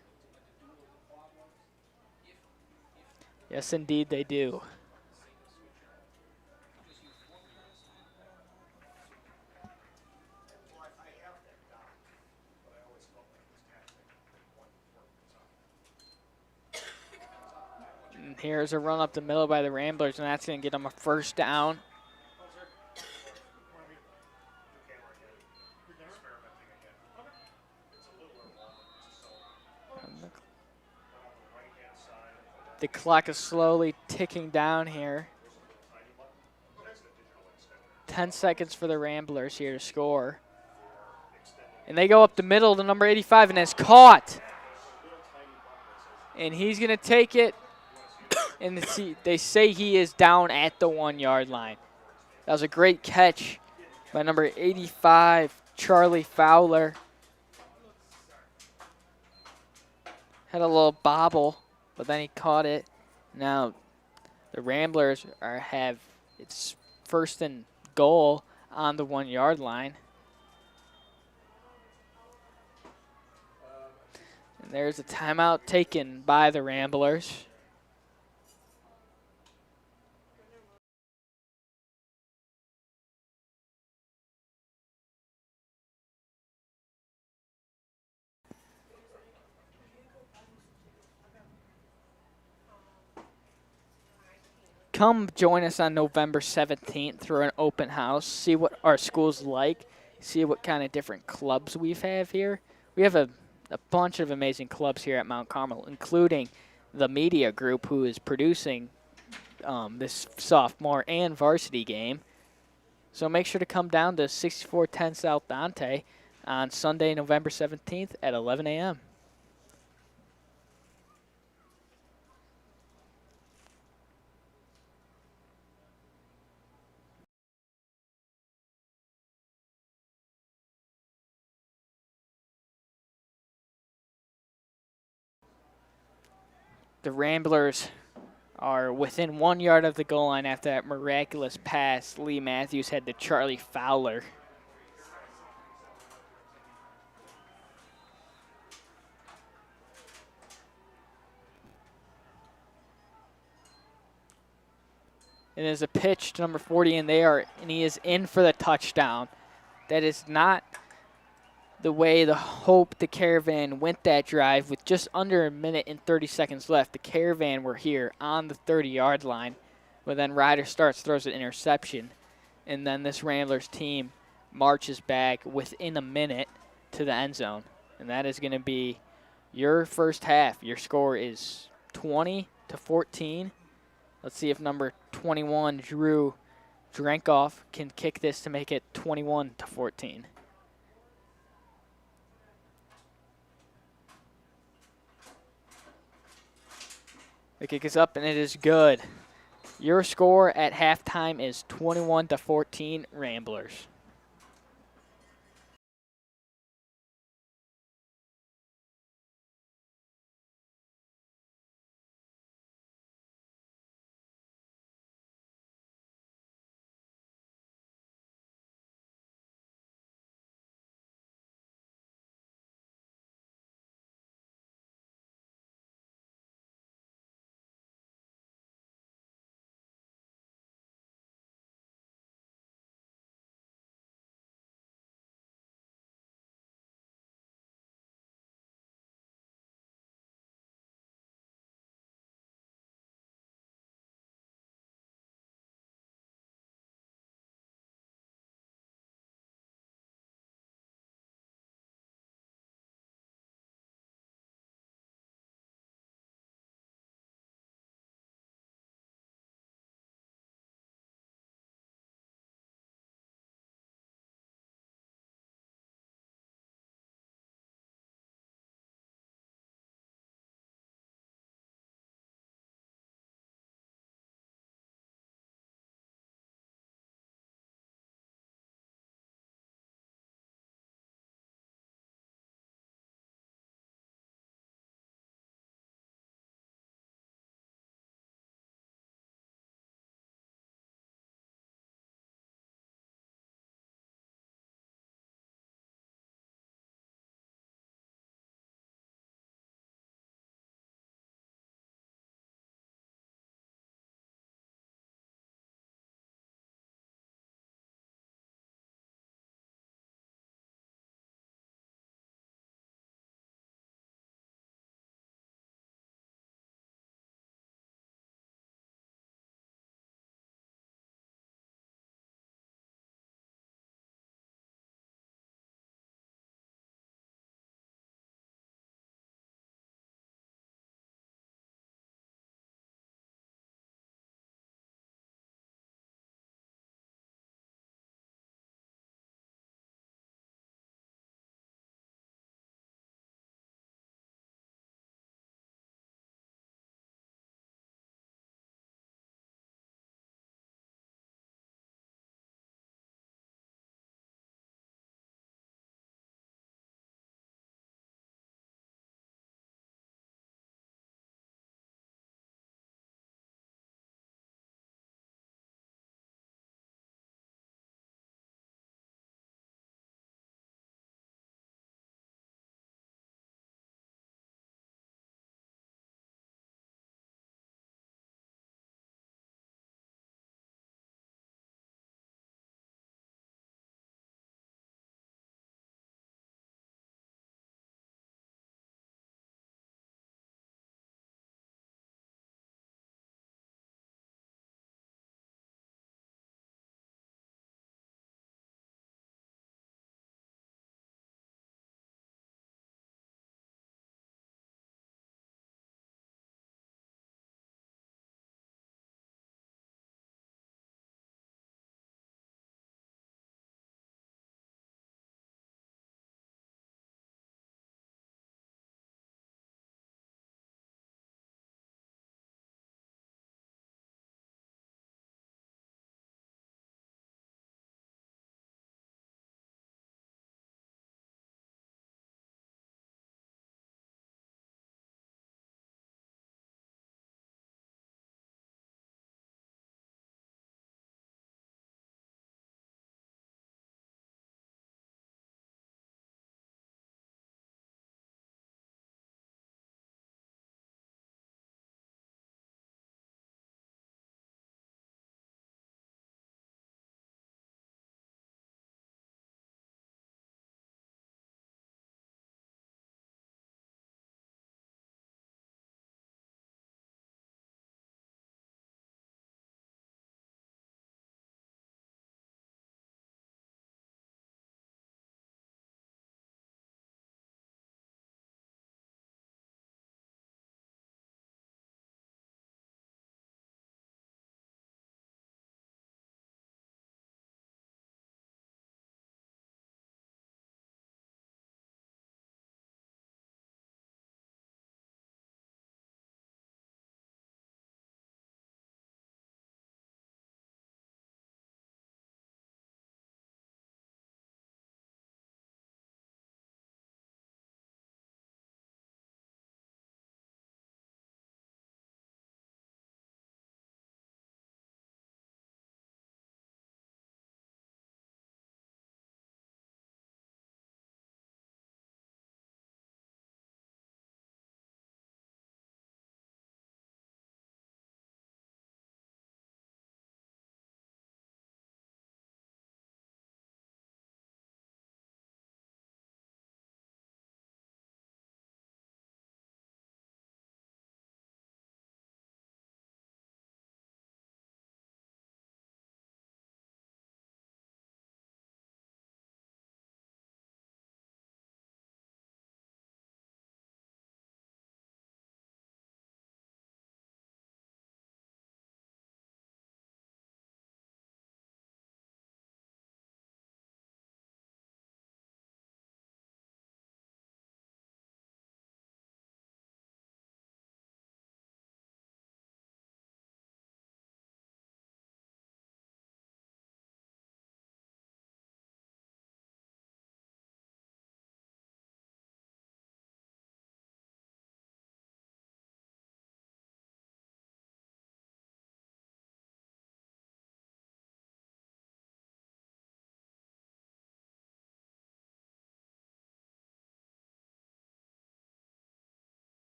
Yes, indeed they do. And here's a run up the middle by the Ramblers, and that's going to get them a 1st down. The clock is slowly ticking down here. 10 seconds for the Ramblers here to score. And they go up the middle to number 85, and it's caught. And he's going to take it, and they say he is down at the 1-yard line. That was a great catch by number 85, Charlie Fowler. Had a little bobble, but then he caught it. Now the Ramblers have it's 1st and goal on the 1-yard line. And there's a timeout taken by the Ramblers. Come join us on November 17th through an open house. See what our school's like. See what kind of different clubs we have here. We have a bunch of amazing clubs here at Mount Carmel, including the media group who is producing this sophomore and varsity game. So make sure to come down to 6410 South Dante on Sunday, November 17th at 11 a.m. The Ramblers are within 1 yard of the goal line after that miraculous pass Lee Matthews had to Charlie Fowler. It is a pitch to number 40, and he is in for the touchdown. That is not the way the hope the Caravan went that drive with just under a minute and 30 seconds left. The Caravan were here on the 30-yard line, but then Ryder starts, throws an interception, and then this Ramblers team marches back within a minute to the end zone, and that is going to be your first half. Your score is 20-14. Let's see if number 21, Drew Drenkoff, can kick this to make it 21-14. The kick is up, and it is good. Your score at halftime is 21-14 Ramblers.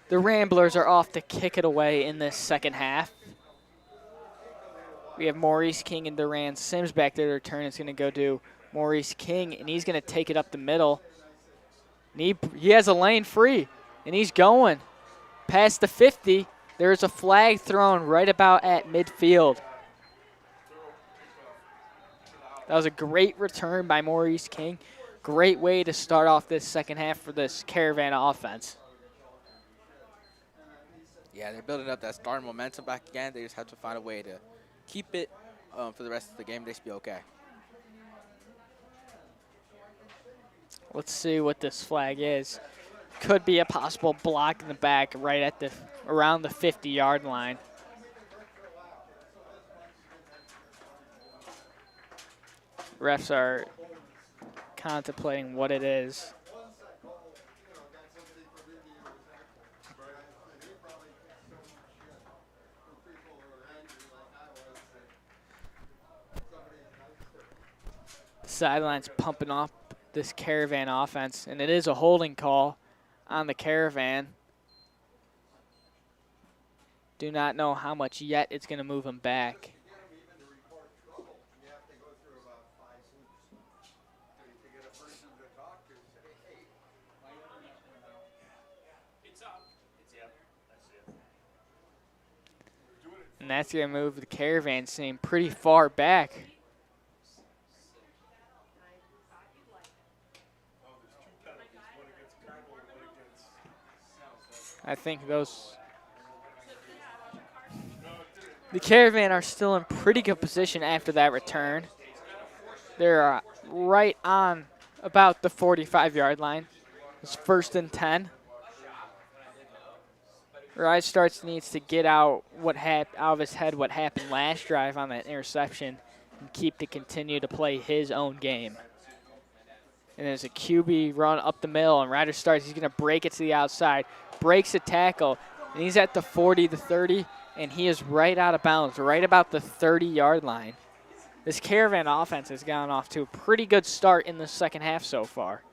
The Ramblers are off to kick it away in this second half. We have Maurice King and Duran Sims back there. Their turn is going to go to Maurice King, and he's going to take it up the middle. And he has a lane free, and he's going past the 50. There's a flag thrown right about at midfield. That was a great return by Maurice King. Great way to start off this second half for this Caravan offense. Yeah, they're building up that starting momentum back again. They just have to find a way to keep it for the rest of the game. They should be okay. Let's see what this flag is. Could be a possible block in the back right at around the 50-yard line. Refs are contemplating what it is. The sideline's pumping up this Caravan offense, and it is a holding call on the Caravan. Do not know how much yet it's going to move him back. And that's going to move the Caravan team pretty far back. I think the Caravan are still in pretty good position after that return. They're right on about the 45-yard line. It's 1st and 10. Rise Starts needs to get out of his head what happened last drive on that interception and continue to play his own game. And there's a QB run up the middle, and Ryder Starts. He's going to break it to the outside, breaks a tackle, and he's at the 40, the 30, and he is right out of bounds, right about the 30-yard line. This Caravan offense has gone off to a pretty good start in the second half so far.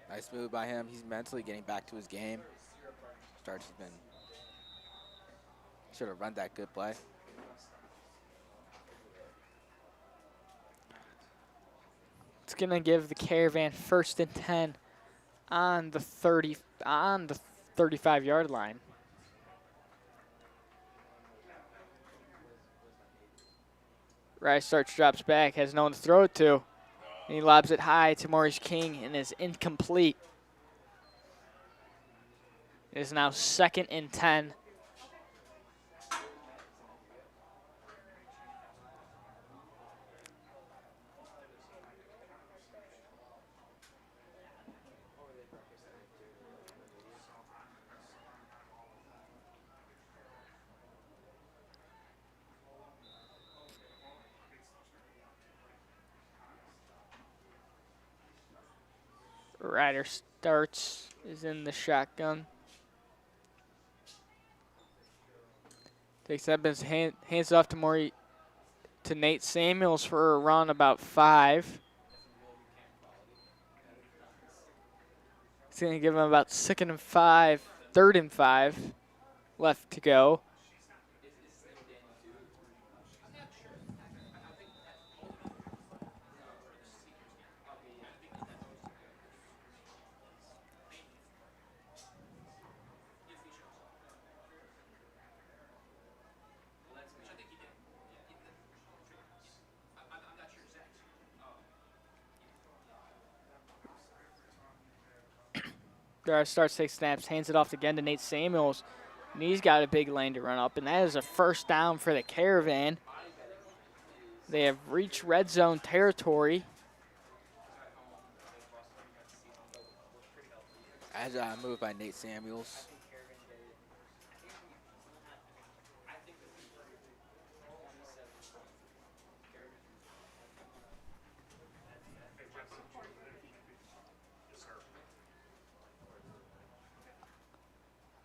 Nice move by him. He's mentally getting back to his game. Starts has been should have run that good play. It's gonna give the Caravan 1st and 10 on the 35-yard line. Rice Starts, drops back, has no one to throw it to. And he lobs it high to Maurice King and is incomplete. It is now 2nd and 10. Ryder Starts is in the shotgun. Takes that, but hands it off to Nate Samuels for a run about 5. It's going to give him about 2nd and 5, 3rd and 5 left to go. Starts, takes snaps, hands it off again to Nate Samuels. And he's got a big lane to run up, and that is a 1st down for the Caravan. They have reached red zone territory. Agile move by Nate Samuels.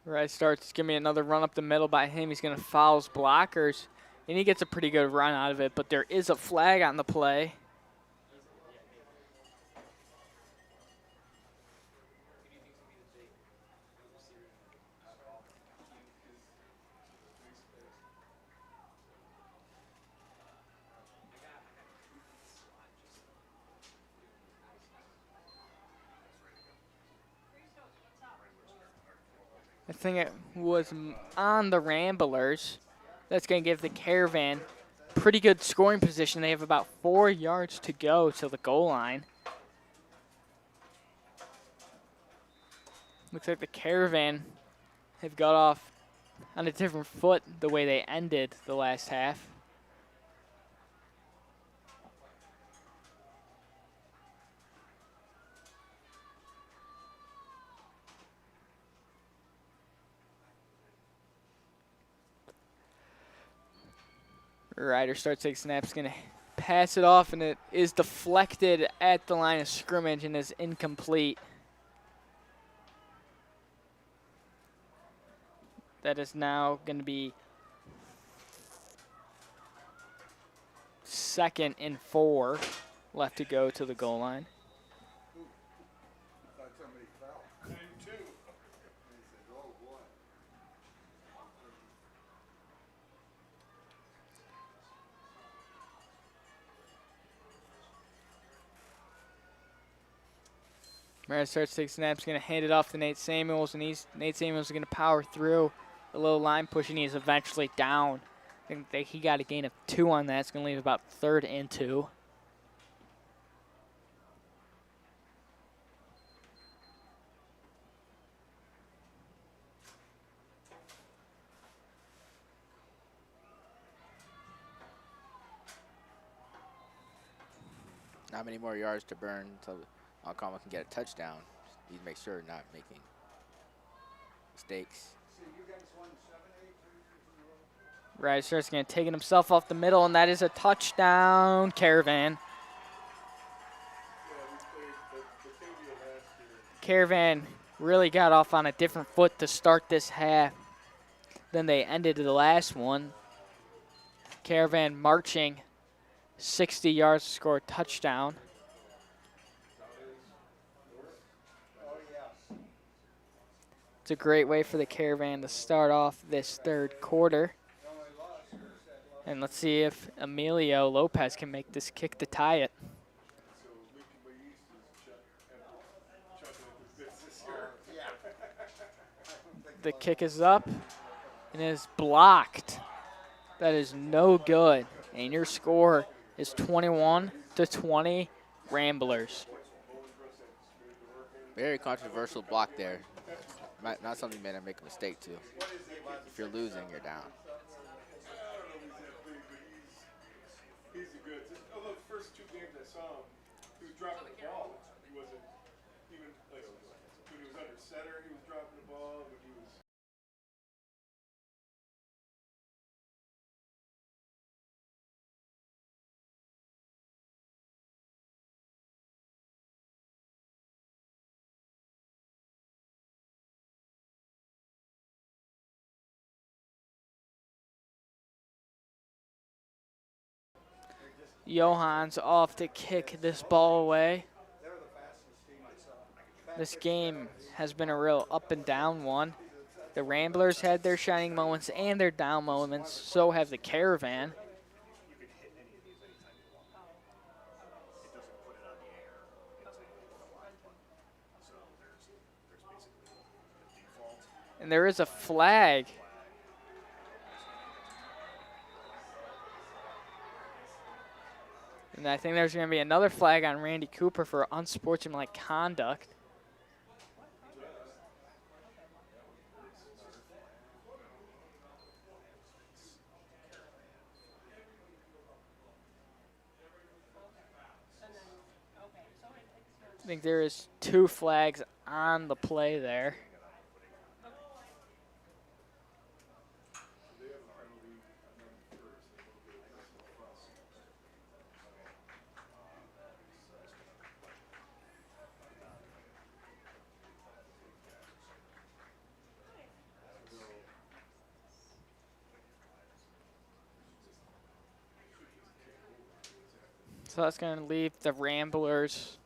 Rice Starts, give me another run up the middle by him. He's going to foul his blockers, and he gets a pretty good run out of it, but there is a flag on the play. I think it was on the Ramblers. That's going to give the Caravan pretty good scoring position. They have about 4 yards to go to the goal line. Looks like the Caravan have got off on a different foot the way they ended the last half. Ryder starts taking snaps, going to pass it off, and it is deflected at the line of scrimmage and is incomplete. That is now going to be 2nd and 4 left to go to the goal line. Thought somebody fell. I do too. He said, oh boy. Mara starts taking snaps, going to hand it off to Nate Samuels, and Nate Samuels is going to power through a little line push, and he's eventually down. I think that he got a gain of 2 on that. It's going to leave about 3rd and 2. Not many more yards to burn until Carmel can get a touchdown. You need to make sure not making mistakes. So you guys won 7, 8, 2 years in a row? Ryder starts going to take it himself off the middle, and that is a touchdown, Caravan. Yeah, we played Batavia last year. Caravan really got off on a different foot to start this half than they ended the last one. Caravan marching 60 yards to score a touchdown. Oh, yeah. It's a great way for the Caravan to start off this 3rd quarter. The only loss here is that loss. And let's see if Emilio Lopez can make this kick to tie it. So we used to chuck it with bits this year. Yeah. The kick is up and is blocked. That is no good. And your score is 21-20 Ramblers. Very controversial block there. Not something you may make a mistake to. If you're losing, you're down. I don't know if he's that big, but he's a good. Although the first 2 games I saw him, he was dropping the ball. He wasn't even like when he was under center, he was dropping the ball. When he was Johans off to kick this ball away. This game has been a real up and down one. The Ramblers had their shining moments and their down moments. So have the Caravan. And there is a flag. And I think there's going to be another flag on Randy Cooper for unsportsmanlike conduct. I think there is 2 flags on the play there. So that's going to leave the Ramblers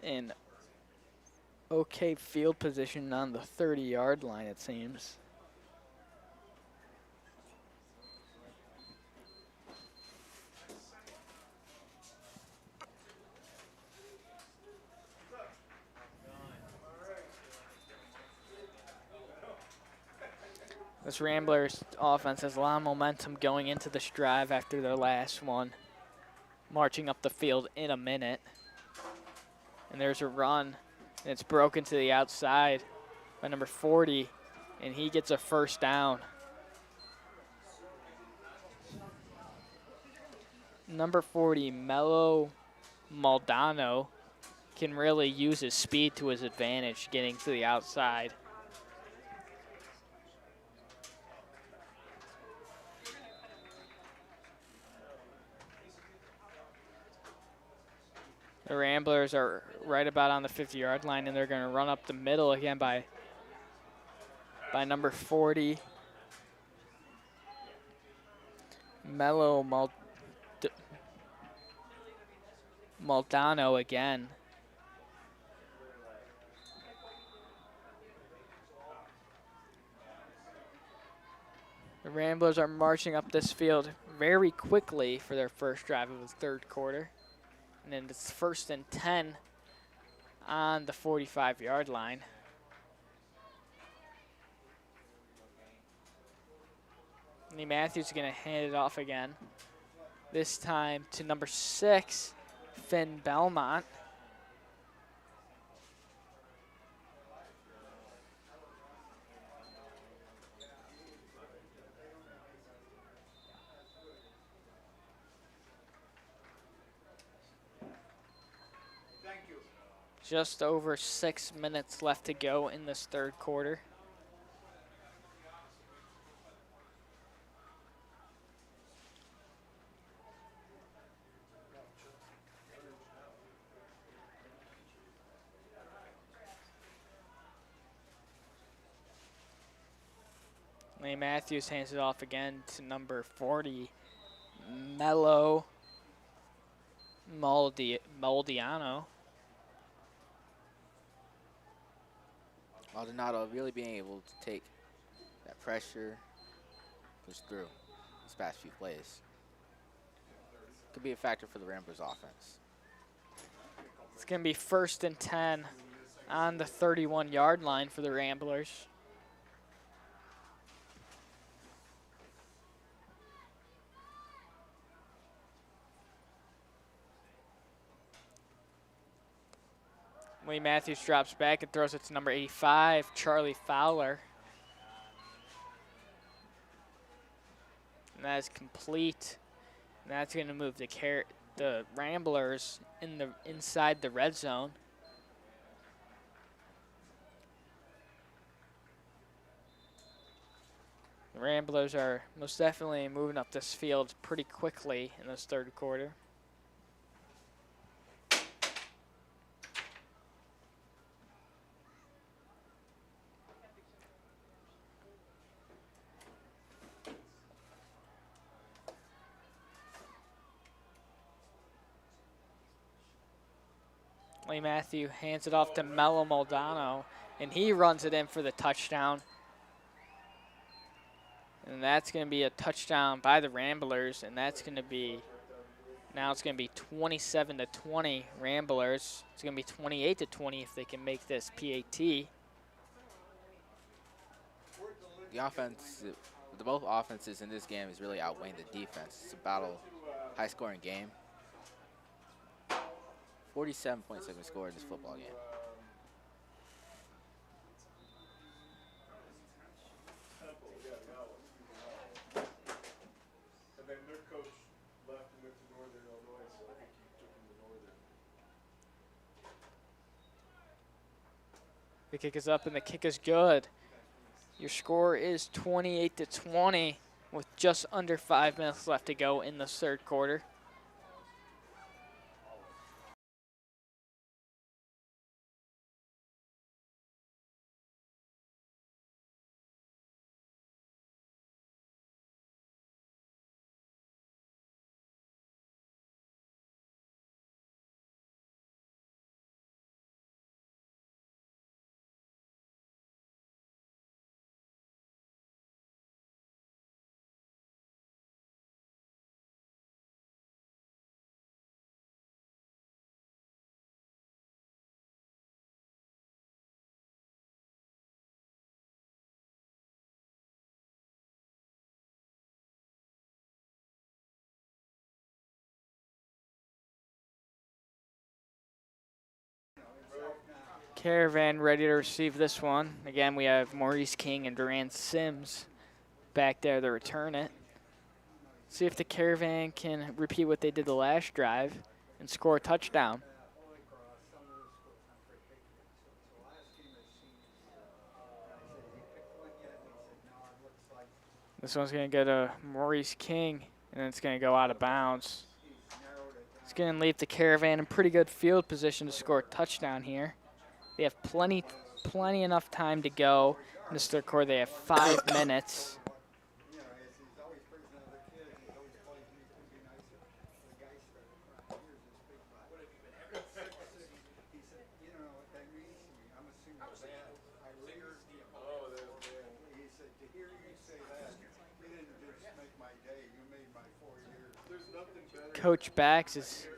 in okay field position on the 30-yard line, it seems. This Ramblers offense has a lot of momentum going into this drive after their last one. Marching up the field in a minute. And there's a run, and it's broken to the outside by number 40, and he gets a first down. Number 40, Melo Maldonado, can really use his speed to his advantage getting to the outside. The Ramblers are right about on the 50-yard line, and they're going to run up the middle again by number 40, Melo Maldonado again. The Ramblers are marching up this field very quickly for their first drive of the third quarter. And then it's 1st and 10 on the 45-yard line. Lee Matthews is going to hand it off again. This time to number 6, Finn Belmont. Just over 6 minutes left to go in this third quarter. Lee Matthews hands it off again to number 40, Melo Maldonado. Maldonado really being able to take that pressure, push through these past few plays. Could be a factor for the Ramblers offense. It's going to be 1st and 10 on the 31-yard line for the Ramblers. Lee Matthews drops back and throws it to number 85, Charlie Fowler. And that is complete. And that's going to move the Ramblers inside the red zone. The Ramblers are most definitely moving up this field pretty quickly in this third quarter. Lee Matthew hands it off to Melo Maldonado, and he runs it in for the touchdown. And that's going to be a touchdown by the Ramblers, and that's going to be, now it's going to be 27-20 Ramblers. It's going to be 28-20 if they can make this PAT. The offense, both offenses in this game is really outweighing the defense. It's a battle, high-scoring game. 47 points have been scored in this football game. And then their coach left and went to Northern Illinois, so I think he took him to Northern. The kick is up and the kick is good. Your score is 28-20 with just under 5 minutes left to go in the third quarter. Caravan ready to receive this one. Again, we have Maurice King and Duran Sims back there to return it. See if the Caravan can repeat what they did the last drive and score a touchdown. This one's going to go to Maurice King, and then it's going to go out of bounds. It's going to leave the Caravan in pretty good field position to score a touchdown here. They have plenty enough time to go in this third quarter. They have 5 minutes. Coach Bax is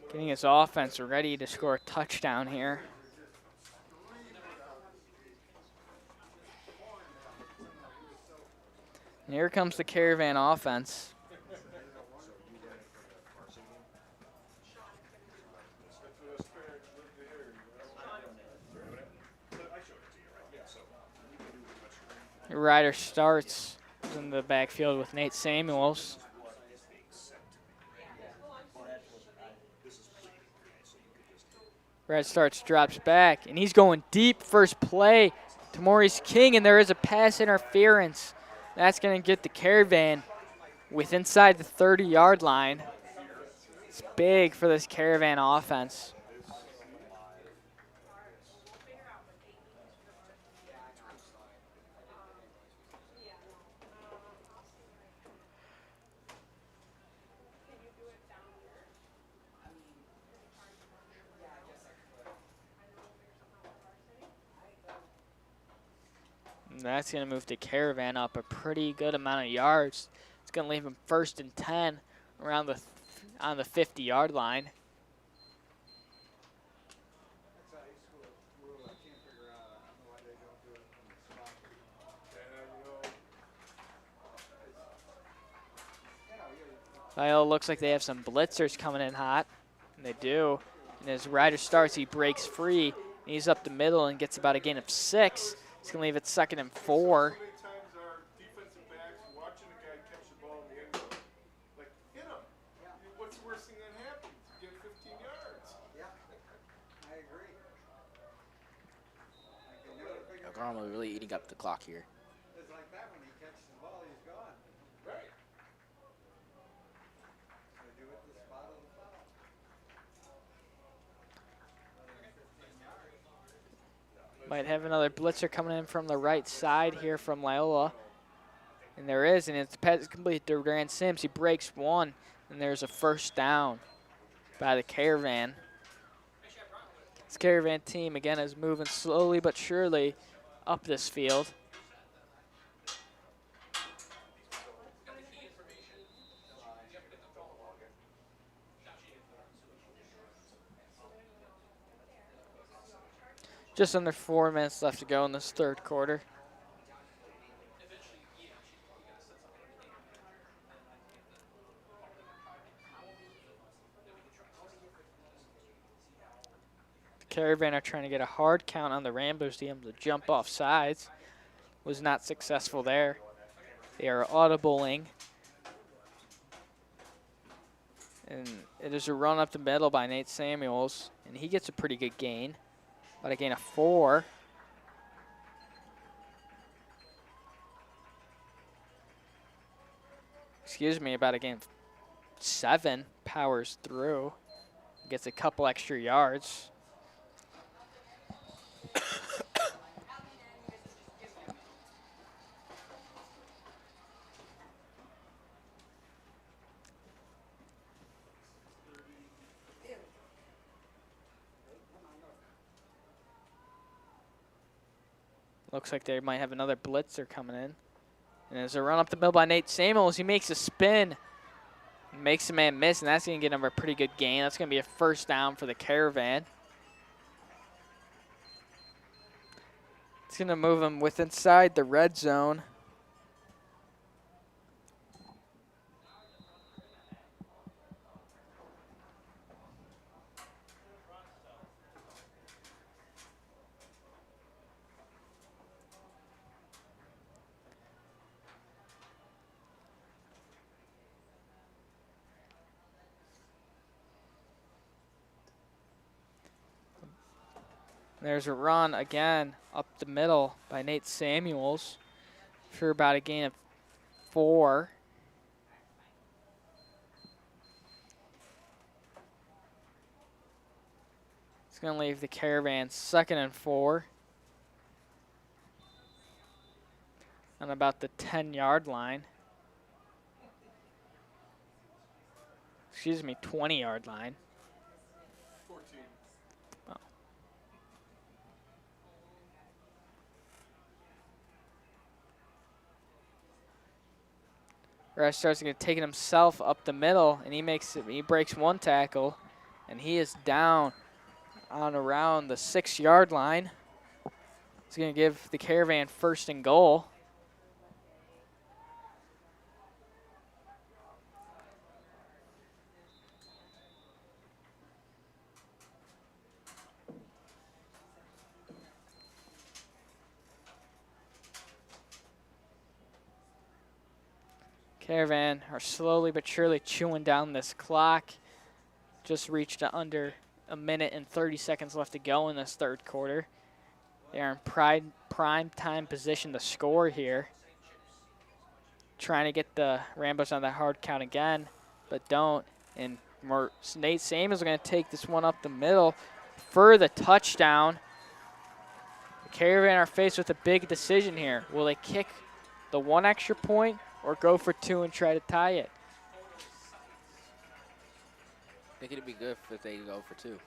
getting his offense ready to score a touchdown here. And here comes the Caravan offense. The rider starts in the backfield with Nate Samuels. Red starts, drops back, and he's going deep first play to Maurice King, and there is a pass interference. That's going to get the Caravan with inside the 30-yard line. It's big for this Caravan offense. That's going to move the Caravan up a pretty good amount of yards. It's going to leave them 1st and 10 around on the 50-yard line. Loyola looks like they have some blitzers coming in hot, and they do. And as Ryder starts, he breaks free, and he's up the middle and gets about a gain of 6. He's going to leave it 2nd and 4. How many times are defensive backs watching a guy catch the ball in the end zone? Like, hit him. What's the worst thing that happens? You get 15 yards. Yeah, I agree. Carmel really eating up the clock here. It's like that when he catches the ball, he's gone. Right. They do it the spot of the foul. Might have another blitzer coming in from the right side here from Loyola. And there is, and it's pass complete to Duran Sims. He breaks one, and there's a 1st down by the Caravan. This Caravan team, again, is moving slowly but surely up this field. Just under 4 minutes left to go in this third quarter. The Caravan are trying to get a hard count on the Ramblers to be able to jump off sides. Was not successful there. They are audibling. And it is a run up the middle by Nate Samuels, and he gets a pretty good gain. About a gain of 4. Excuse me, about a gain of 7. Powers through. Gets a couple extra yards. Looks like they might have another blitzer coming in. And there's a run up the middle by Nate Samuels. He makes a spin. Makes the man miss, and that's going to get him a pretty good gain. That's going to be a 1st down for the Caravan. It's going to move him with inside the red zone. There's a run again up the middle by Nate Samuels for about a gain of 4. It's going to leave the Caravan 2nd and 4 on about the 10-yard line. Excuse me, 20-yard line. 14. Oh. Rush starts taking himself up the middle, and he breaks 1 tackle, and he is down on around the 6-yard line. It's going to give the Caravan 1st and goal. Caravan are slowly but surely chewing down this clock. Just reached under a minute and 30 seconds left to go in this 3rd quarter. They are in prime time position to score here. Trying to get the Ramblers on that hard count again, but don't. And Nate Samuels is going to take this one up the middle for the touchdown. The Caravan are faced with a big decision here. Will they kick the 1 extra point or go for 2 and try to tie it? I think it'd be good if they go for 2.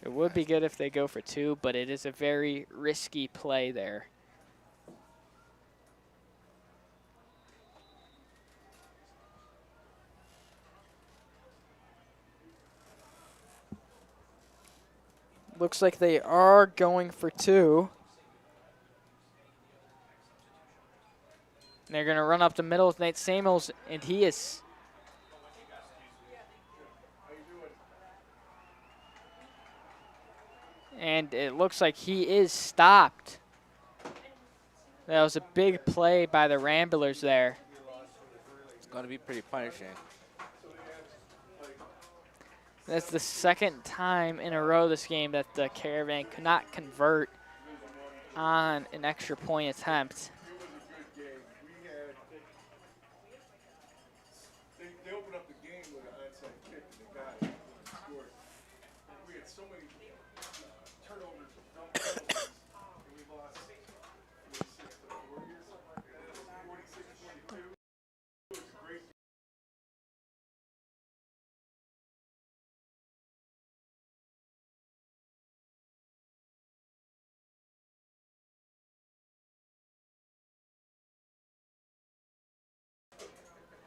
It would be good if they go for 2, but it is a very risky play there. Looks like they are going for 2. And they're going to run up the middle with Nate Samuels, and he is. And it looks like he is stopped. That was a big play by the Ramblers there. It's going to be pretty punishing. That's the 2nd time in a row this game that the Caravan could not convert on an extra point attempt. They opened up the game with an onside kick and they got it and scored. We had so many turnovers, dumb penalties, and we lost 46 to 40 or something like that. 46-42. It was a great game.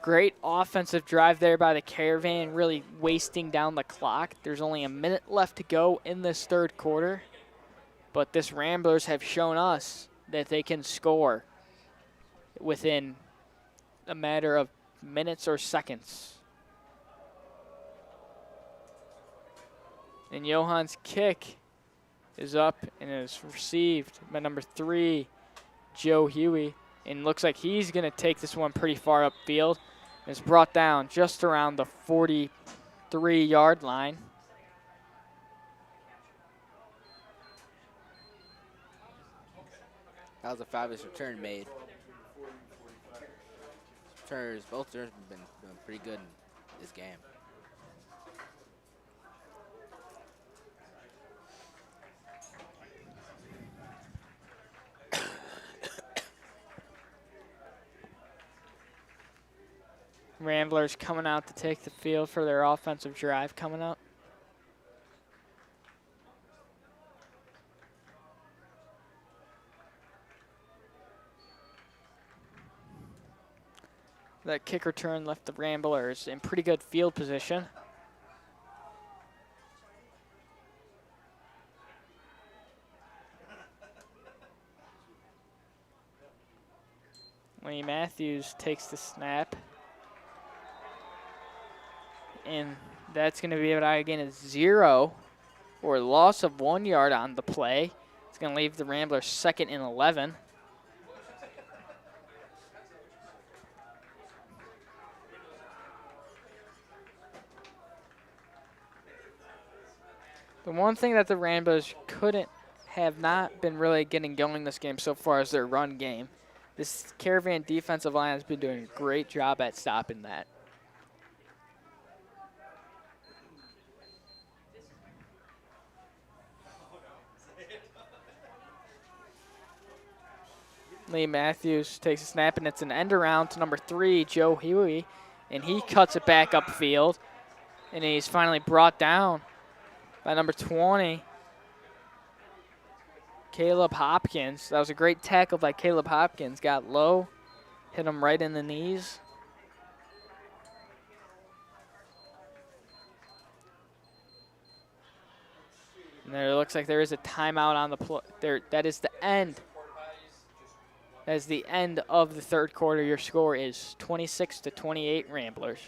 Great offensive drive there by the Caravan, really wasting down the clock. There's only a minute left to go in this 3rd quarter. But this Ramblers have shown us that they can score within a matter of minutes or seconds. And Johan's kick is up and is received by number 3, Joe Huey. And looks like he's going to take this one pretty far upfield. It's brought down just around the 43-yard line. That was a fabulous return made. Both returns have been pretty good in this game. Ramblers coming out to take the field for their offensive drive coming up. That kick return left the Ramblers in pretty good field position. Lee Matthews takes the snap. And that's going to be about, again, a 0 or a loss of 1 yard on the play. It's going to leave the Ramblers 2nd and 11. The one thing that the Ramblers have not been really getting going this game so far is their run game. This Caravan defensive line has been doing a great job at stopping that. Lee Matthews takes a snap, and it's an end around to number 3, Joe Huey, and he cuts it back upfield, and he's finally brought down by number 20, Caleb Hopkins. That was a great tackle by Caleb Hopkins. Got low, hit him right in the knees. And there looks like there is a timeout on the play. That is the end. That is the end of the third quarter. Your score is 26-28 Ramblers.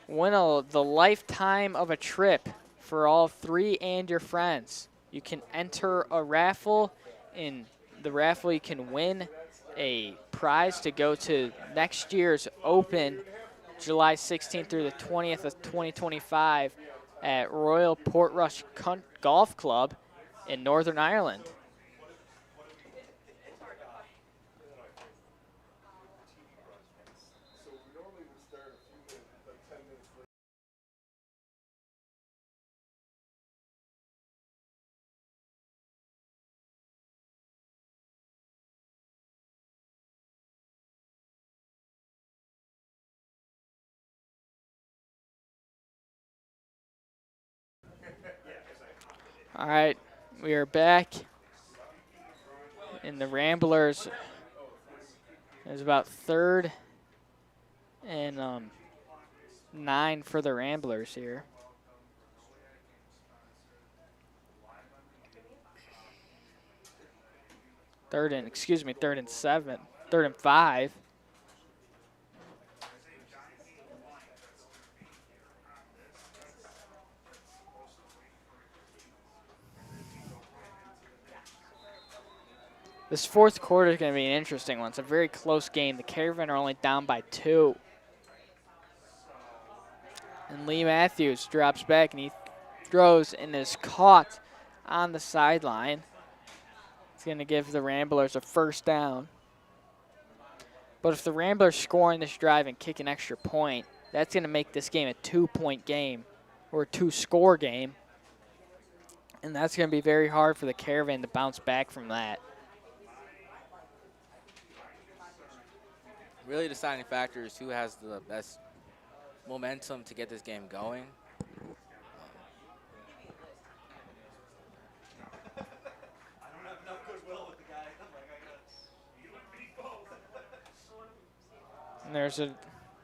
Win the lifetime of a trip for all 3 and your friends. You can enter a raffle. In the raffle, you can win a prize to go to next year's Open, July 16th through the 20th of 2025 at Royal Portrush Golf Club in Northern Ireland. All right, we are back. And the Ramblers is about 3rd and 9 for the Ramblers here. Third and 7, 3rd and 5. This fourth quarter is going to be an interesting one. It's a very close game. The Caravan are only down by 2. And Lee Matthews drops back, and he throws and is caught on the sideline. It's going to give the Ramblers a first down. But if the Ramblers score in this drive and kick an extra point, that's going to make this game a 2-point game or a 2-score game. And that's going to be very hard for the Caravan to bounce back from that. Really deciding factor is who has the best momentum to get this game going.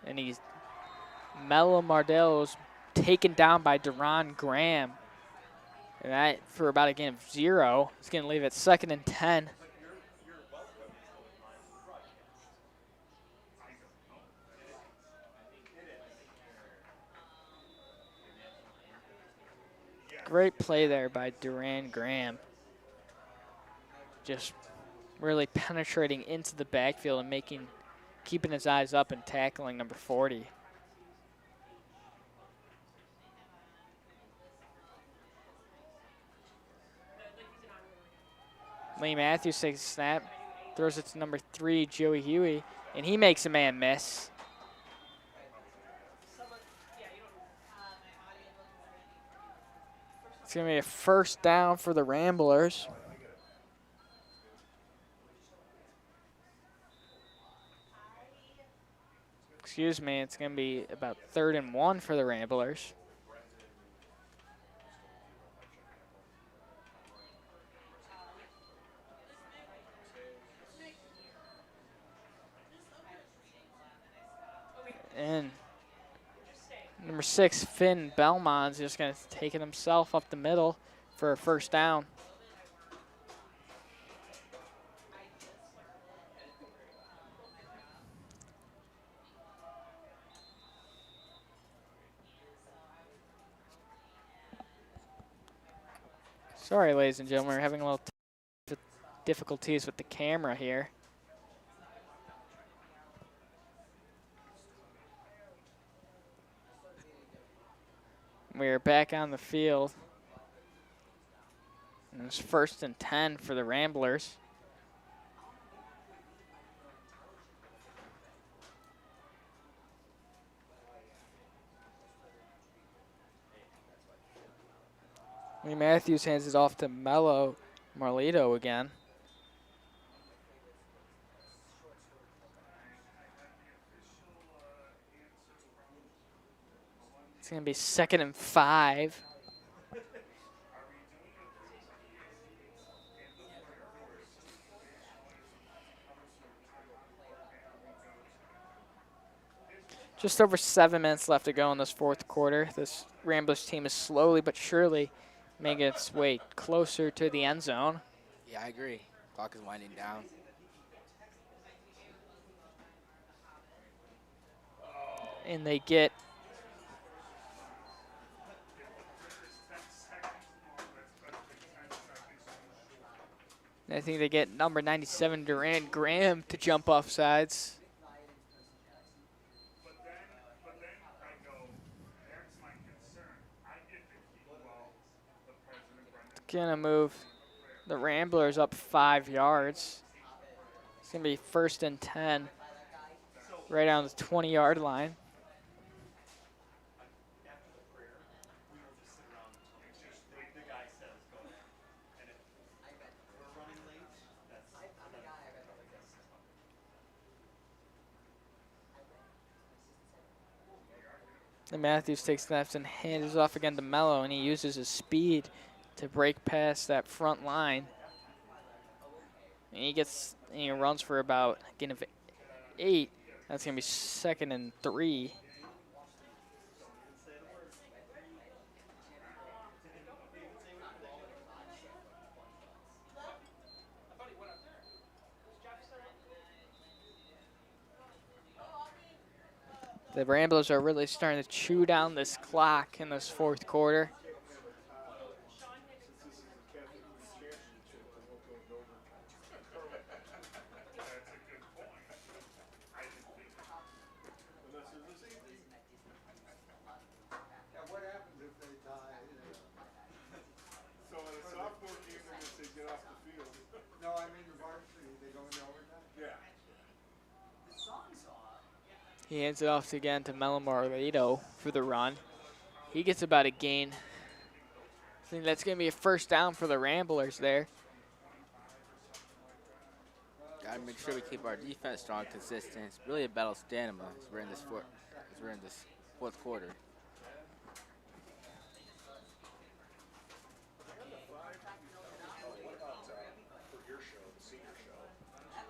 And he's Mello Mardello's taken down by Deron Graham. And that for about a gain of 0. It's going to leave it 2nd and 10. Great play there by Deron Graham. Just really penetrating into the backfield and keeping his eyes up and tackling number 40. Lee Matthews takes a snap, throws it to number 3, Joey Huey, and he makes a man miss. It's going to be a first down for the Ramblers. Excuse me, it's going to be about 3rd and 1 for the Ramblers. And number 6, Finn Belmont's just going to take it himself up the middle for a first down. Sorry, ladies and gentlemen, we're having a little difficulties with the camera here. We're back on the field. And it's 1st and 10 for the Ramblers. Lee Matthews hands it off to Mello Marlito again. It's going to be 2nd and 5. Just over 7 minutes left to go in this 4th quarter. This Ramblers team is slowly but surely making its way closer to the end zone. Yeah, I agree. Clock is winding down. And they get I think they get number 97, Durant Graham, to jump off sides. Gonna move the Ramblers up 5 yards. It's gonna be 1st and 10, right on the 20-yard line. And Matthews takes snaps and hands it off again to Mello, and he uses his speed to break past that front line. And he runs for about a gain of 8. That's gonna be 2nd and 3. The Ramblers are really starting to chew down this clock in this 4th quarter. Yeah, what happens if they tie? So in a sophomore game, they're gonna say get off the field. No, I mean the varsity, they go into overtime? Yeah. He hands it off again to Mello Marlito for the run. He gets about a gain. I think that's going to be a 1st down for the Ramblers there. Gotta make sure we keep our defense strong, consistent. It's really a battle of stamina as we're in this 4th quarter.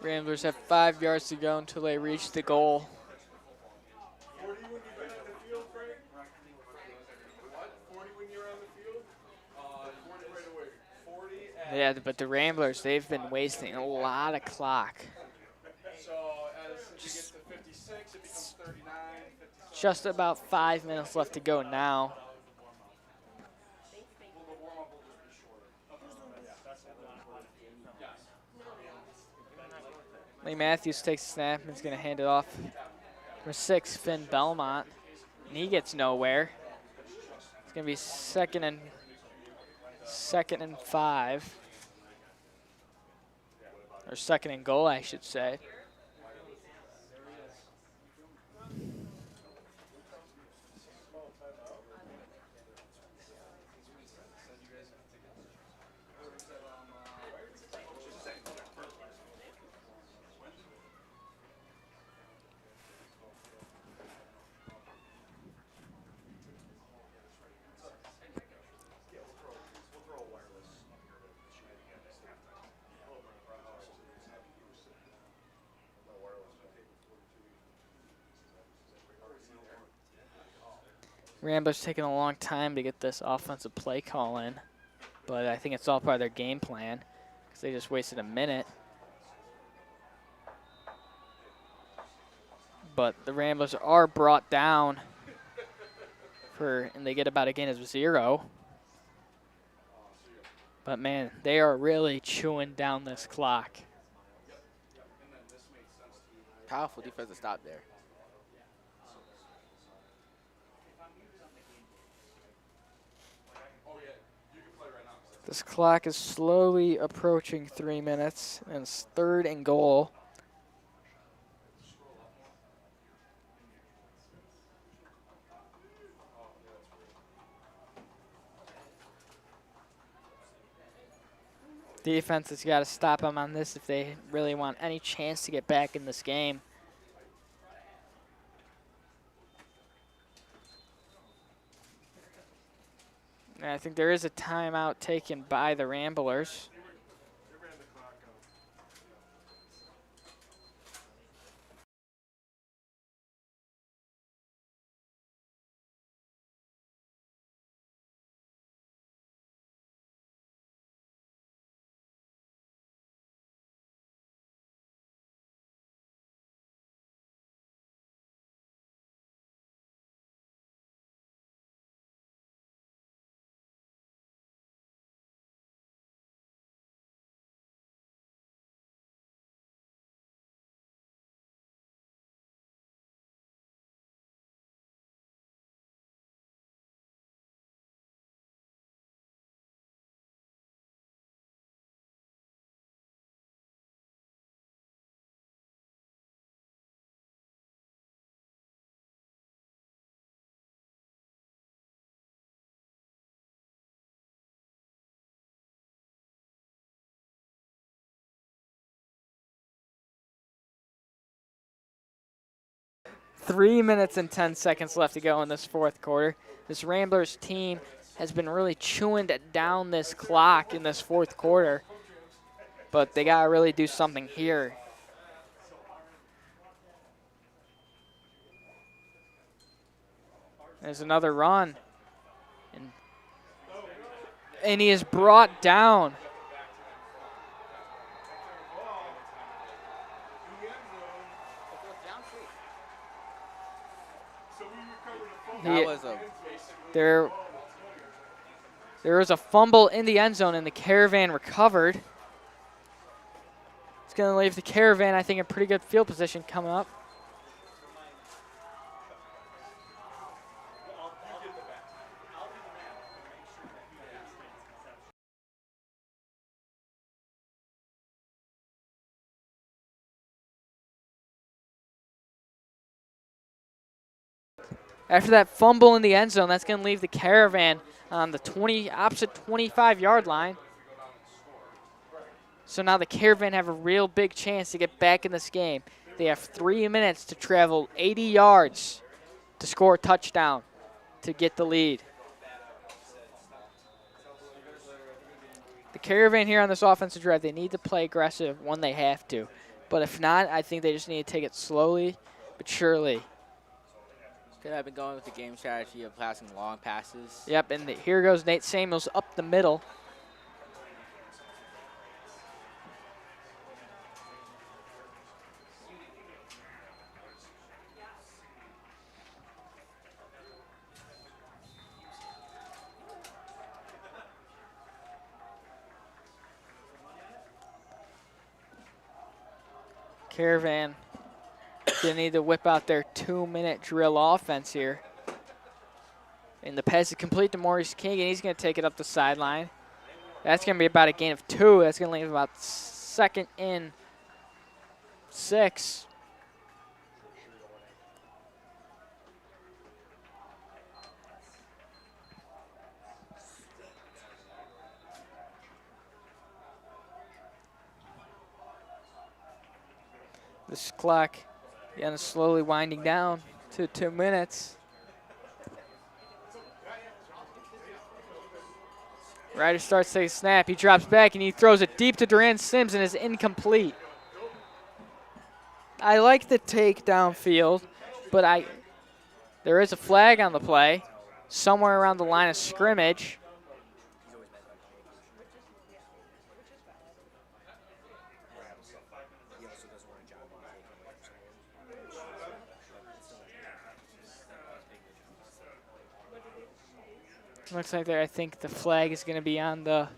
Ramblers have 5 yards to go until they reach the goal. 40 when you get on the field, Frank? What? 40 when you're on the field? 40 right away. 40 Yeah, but the Ramblers, they've been wasting a lot of clock. So as it gets to 56, it becomes 39, 57. Just about 5 minutes left to go now. Well, the warm-up will just be shorter. Yeah, that's what yes. Lee Matthews takes a snap and is going to hand it off for 6, Finn Belmont. And he gets nowhere. It's going to be 2nd and 5. Or 2nd and goal, I should say. Rambo's taking a long time to get this offensive play call in, but I think it's all part of their game plan because they just wasted a minute. But the Ramblers are brought down and they get about a gain of 0. But, man, they are really chewing down this clock. Powerful defensive stop there. This clock is slowly approaching 3 minutes, and it's 3rd and goal. Defense has got to stop them on this if they really want any chance to get back in this game. And I think there is a timeout taken by the Ramblers. They ran the clock out. Three minutes and 10 seconds left to go in this fourth quarter. This Ramblers team has been really chewing down this clock in this fourth quarter, but they got to really do something here. There's another run. And he is brought down. There was a fumble in the end zone, and the Caravan recovered. It's going to leave the Caravan, I think, in pretty good field position coming up. After that fumble in the end zone, that's going to leave the Caravan on the opposite 25-yard line. So now the Caravan have a real big chance to get back in this game. They have 3 minutes to travel 80 yards to score a touchdown to get the lead. The Caravan here on this offensive drive, they need to play aggressive when they have to. But if not, I think they just need to take it slowly but surely. Could have been going with the game strategy of passing long passes. Yep, and here goes Nate Samuels up the middle. Caravan gonna need to whip out their 2-minute drill offense here. And the pass is complete to Maurice King, and he's gonna take it up the sideline. That's gonna be about a gain of 2. That's gonna leave about 2nd and 6. This clock is slowly winding down to 2 minutes. Ryder starts to take a snap. He drops back and he throws it deep to Duran Sims and is incomplete. I like the take downfield, but there is a flag on the play somewhere around the line of scrimmage. Looks like I think the flag is going to be on the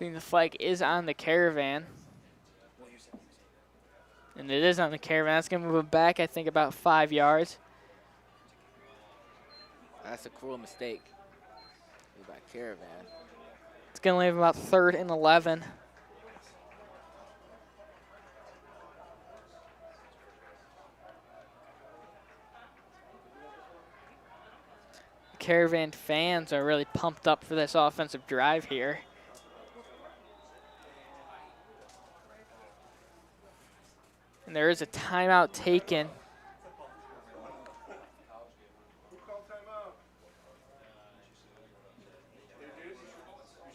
think the flag is on the Caravan. And it is on the Caravan. That's going to move it back, I think, about 5 yards. That's a cruel mistake by Caravan. It's going to leave about 3rd and 11. Caravan fans are really pumped up for this offensive drive here. And there is a timeout taken. Who called timeout? They did? You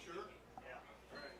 sure? Yeah. All right.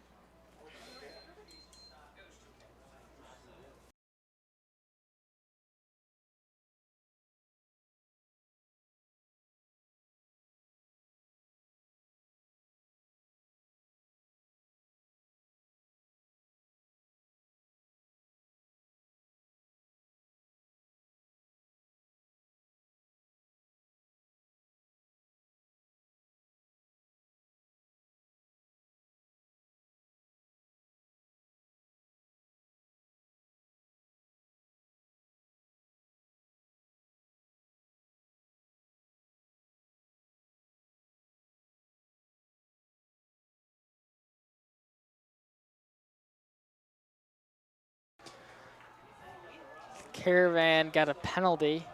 Caravan got a penalty,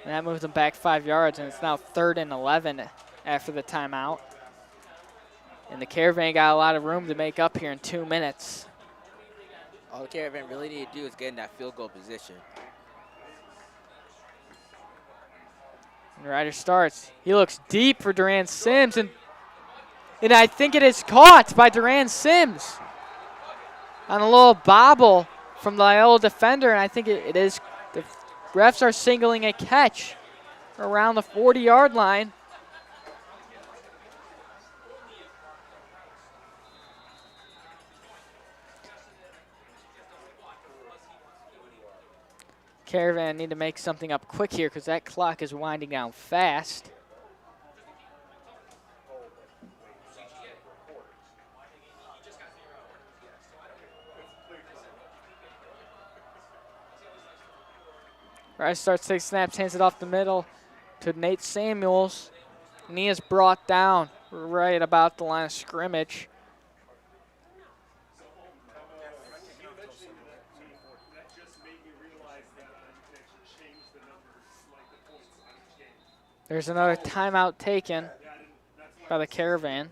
and that moves them back 5 yards, and it's now 3rd and 11 after the timeout. And the Caravan got a lot of room to make up here in 2 minutes. All the Caravan really need to do is get in that field goal position. And Ryder starts. He looks deep for Duran Sims, and I think it is caught by Duran Sims on a little bobble from the Loyola defender, and I think it is. The refs are singling a catch around the 40-yard line. Caravan need to make something up quick here because that clock is winding down fast. Rice starts, takes snaps, hands it off the middle to Nate Samuels. And he is brought down right about the line of scrimmage. There's another timeout taken by the Caravan.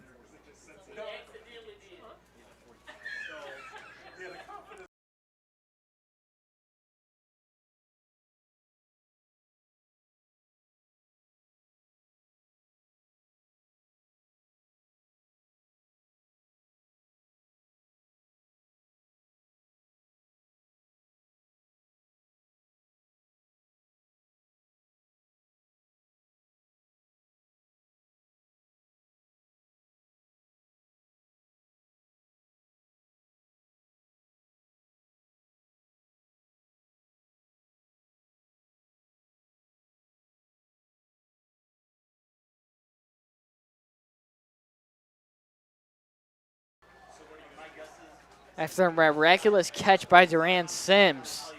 After a miraculous catch by Duran Sims,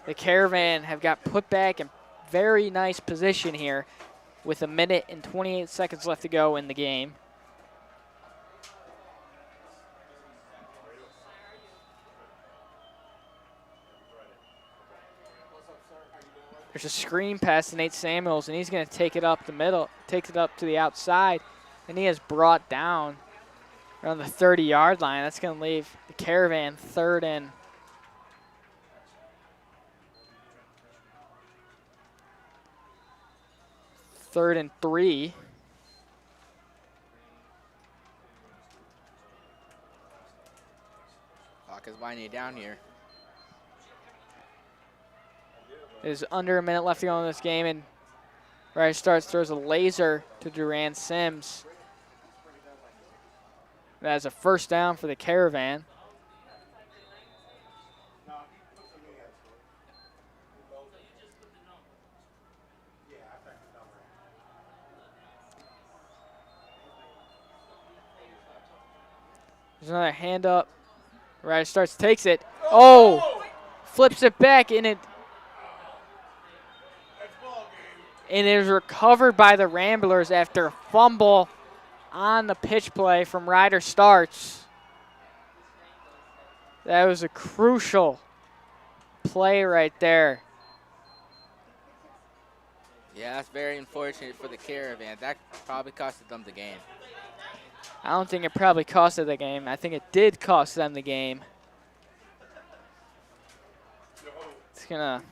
the Caravan have got put back in very nice position here with 1 minute and 28 seconds left to go in the game. There's a screen pass to Nate Samuels, and he's going to take it up the middle, takes it up to the outside, and he is brought down around the 30-yard line. That's going to leave the Caravan 3rd and 3. Clock is winding down here. There's under 1 minute left to go in this game, and Ryder starts, throws a laser to Duran Sims. That is a first down for the Caravan. There's another hand up. Ryder Starks takes it. Oh! Flips it back, and it is recovered by the Ramblers after a fumble on the pitch play from Ryder Starts. That was a crucial play right there. Yeah, that's very unfortunate for the Caravan. That probably costed them the game. I don't think it probably costed the game. I think it did cost them the game. It's gonna.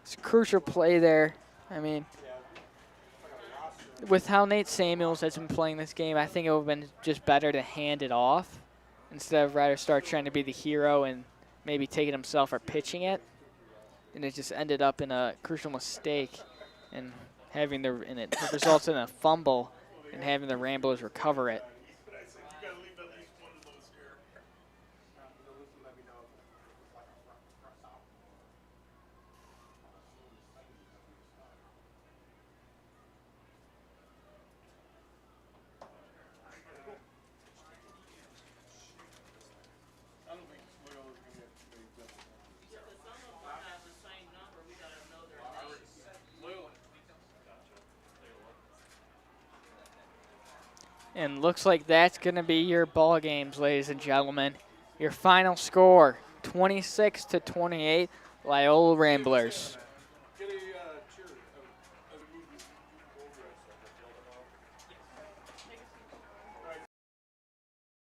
It's a crucial play there. I mean, with how Nate Samuels has been playing this game, I think it would have been just better to hand it off instead of Ryder Stark trying to be the hero and maybe taking himself or pitching it. And it just ended up in a crucial mistake and it results in a fumble and having the Ramblers recover it. And looks like that's going to be your ball games, ladies and gentlemen. Your final score, 26-28, Loyola Ramblers.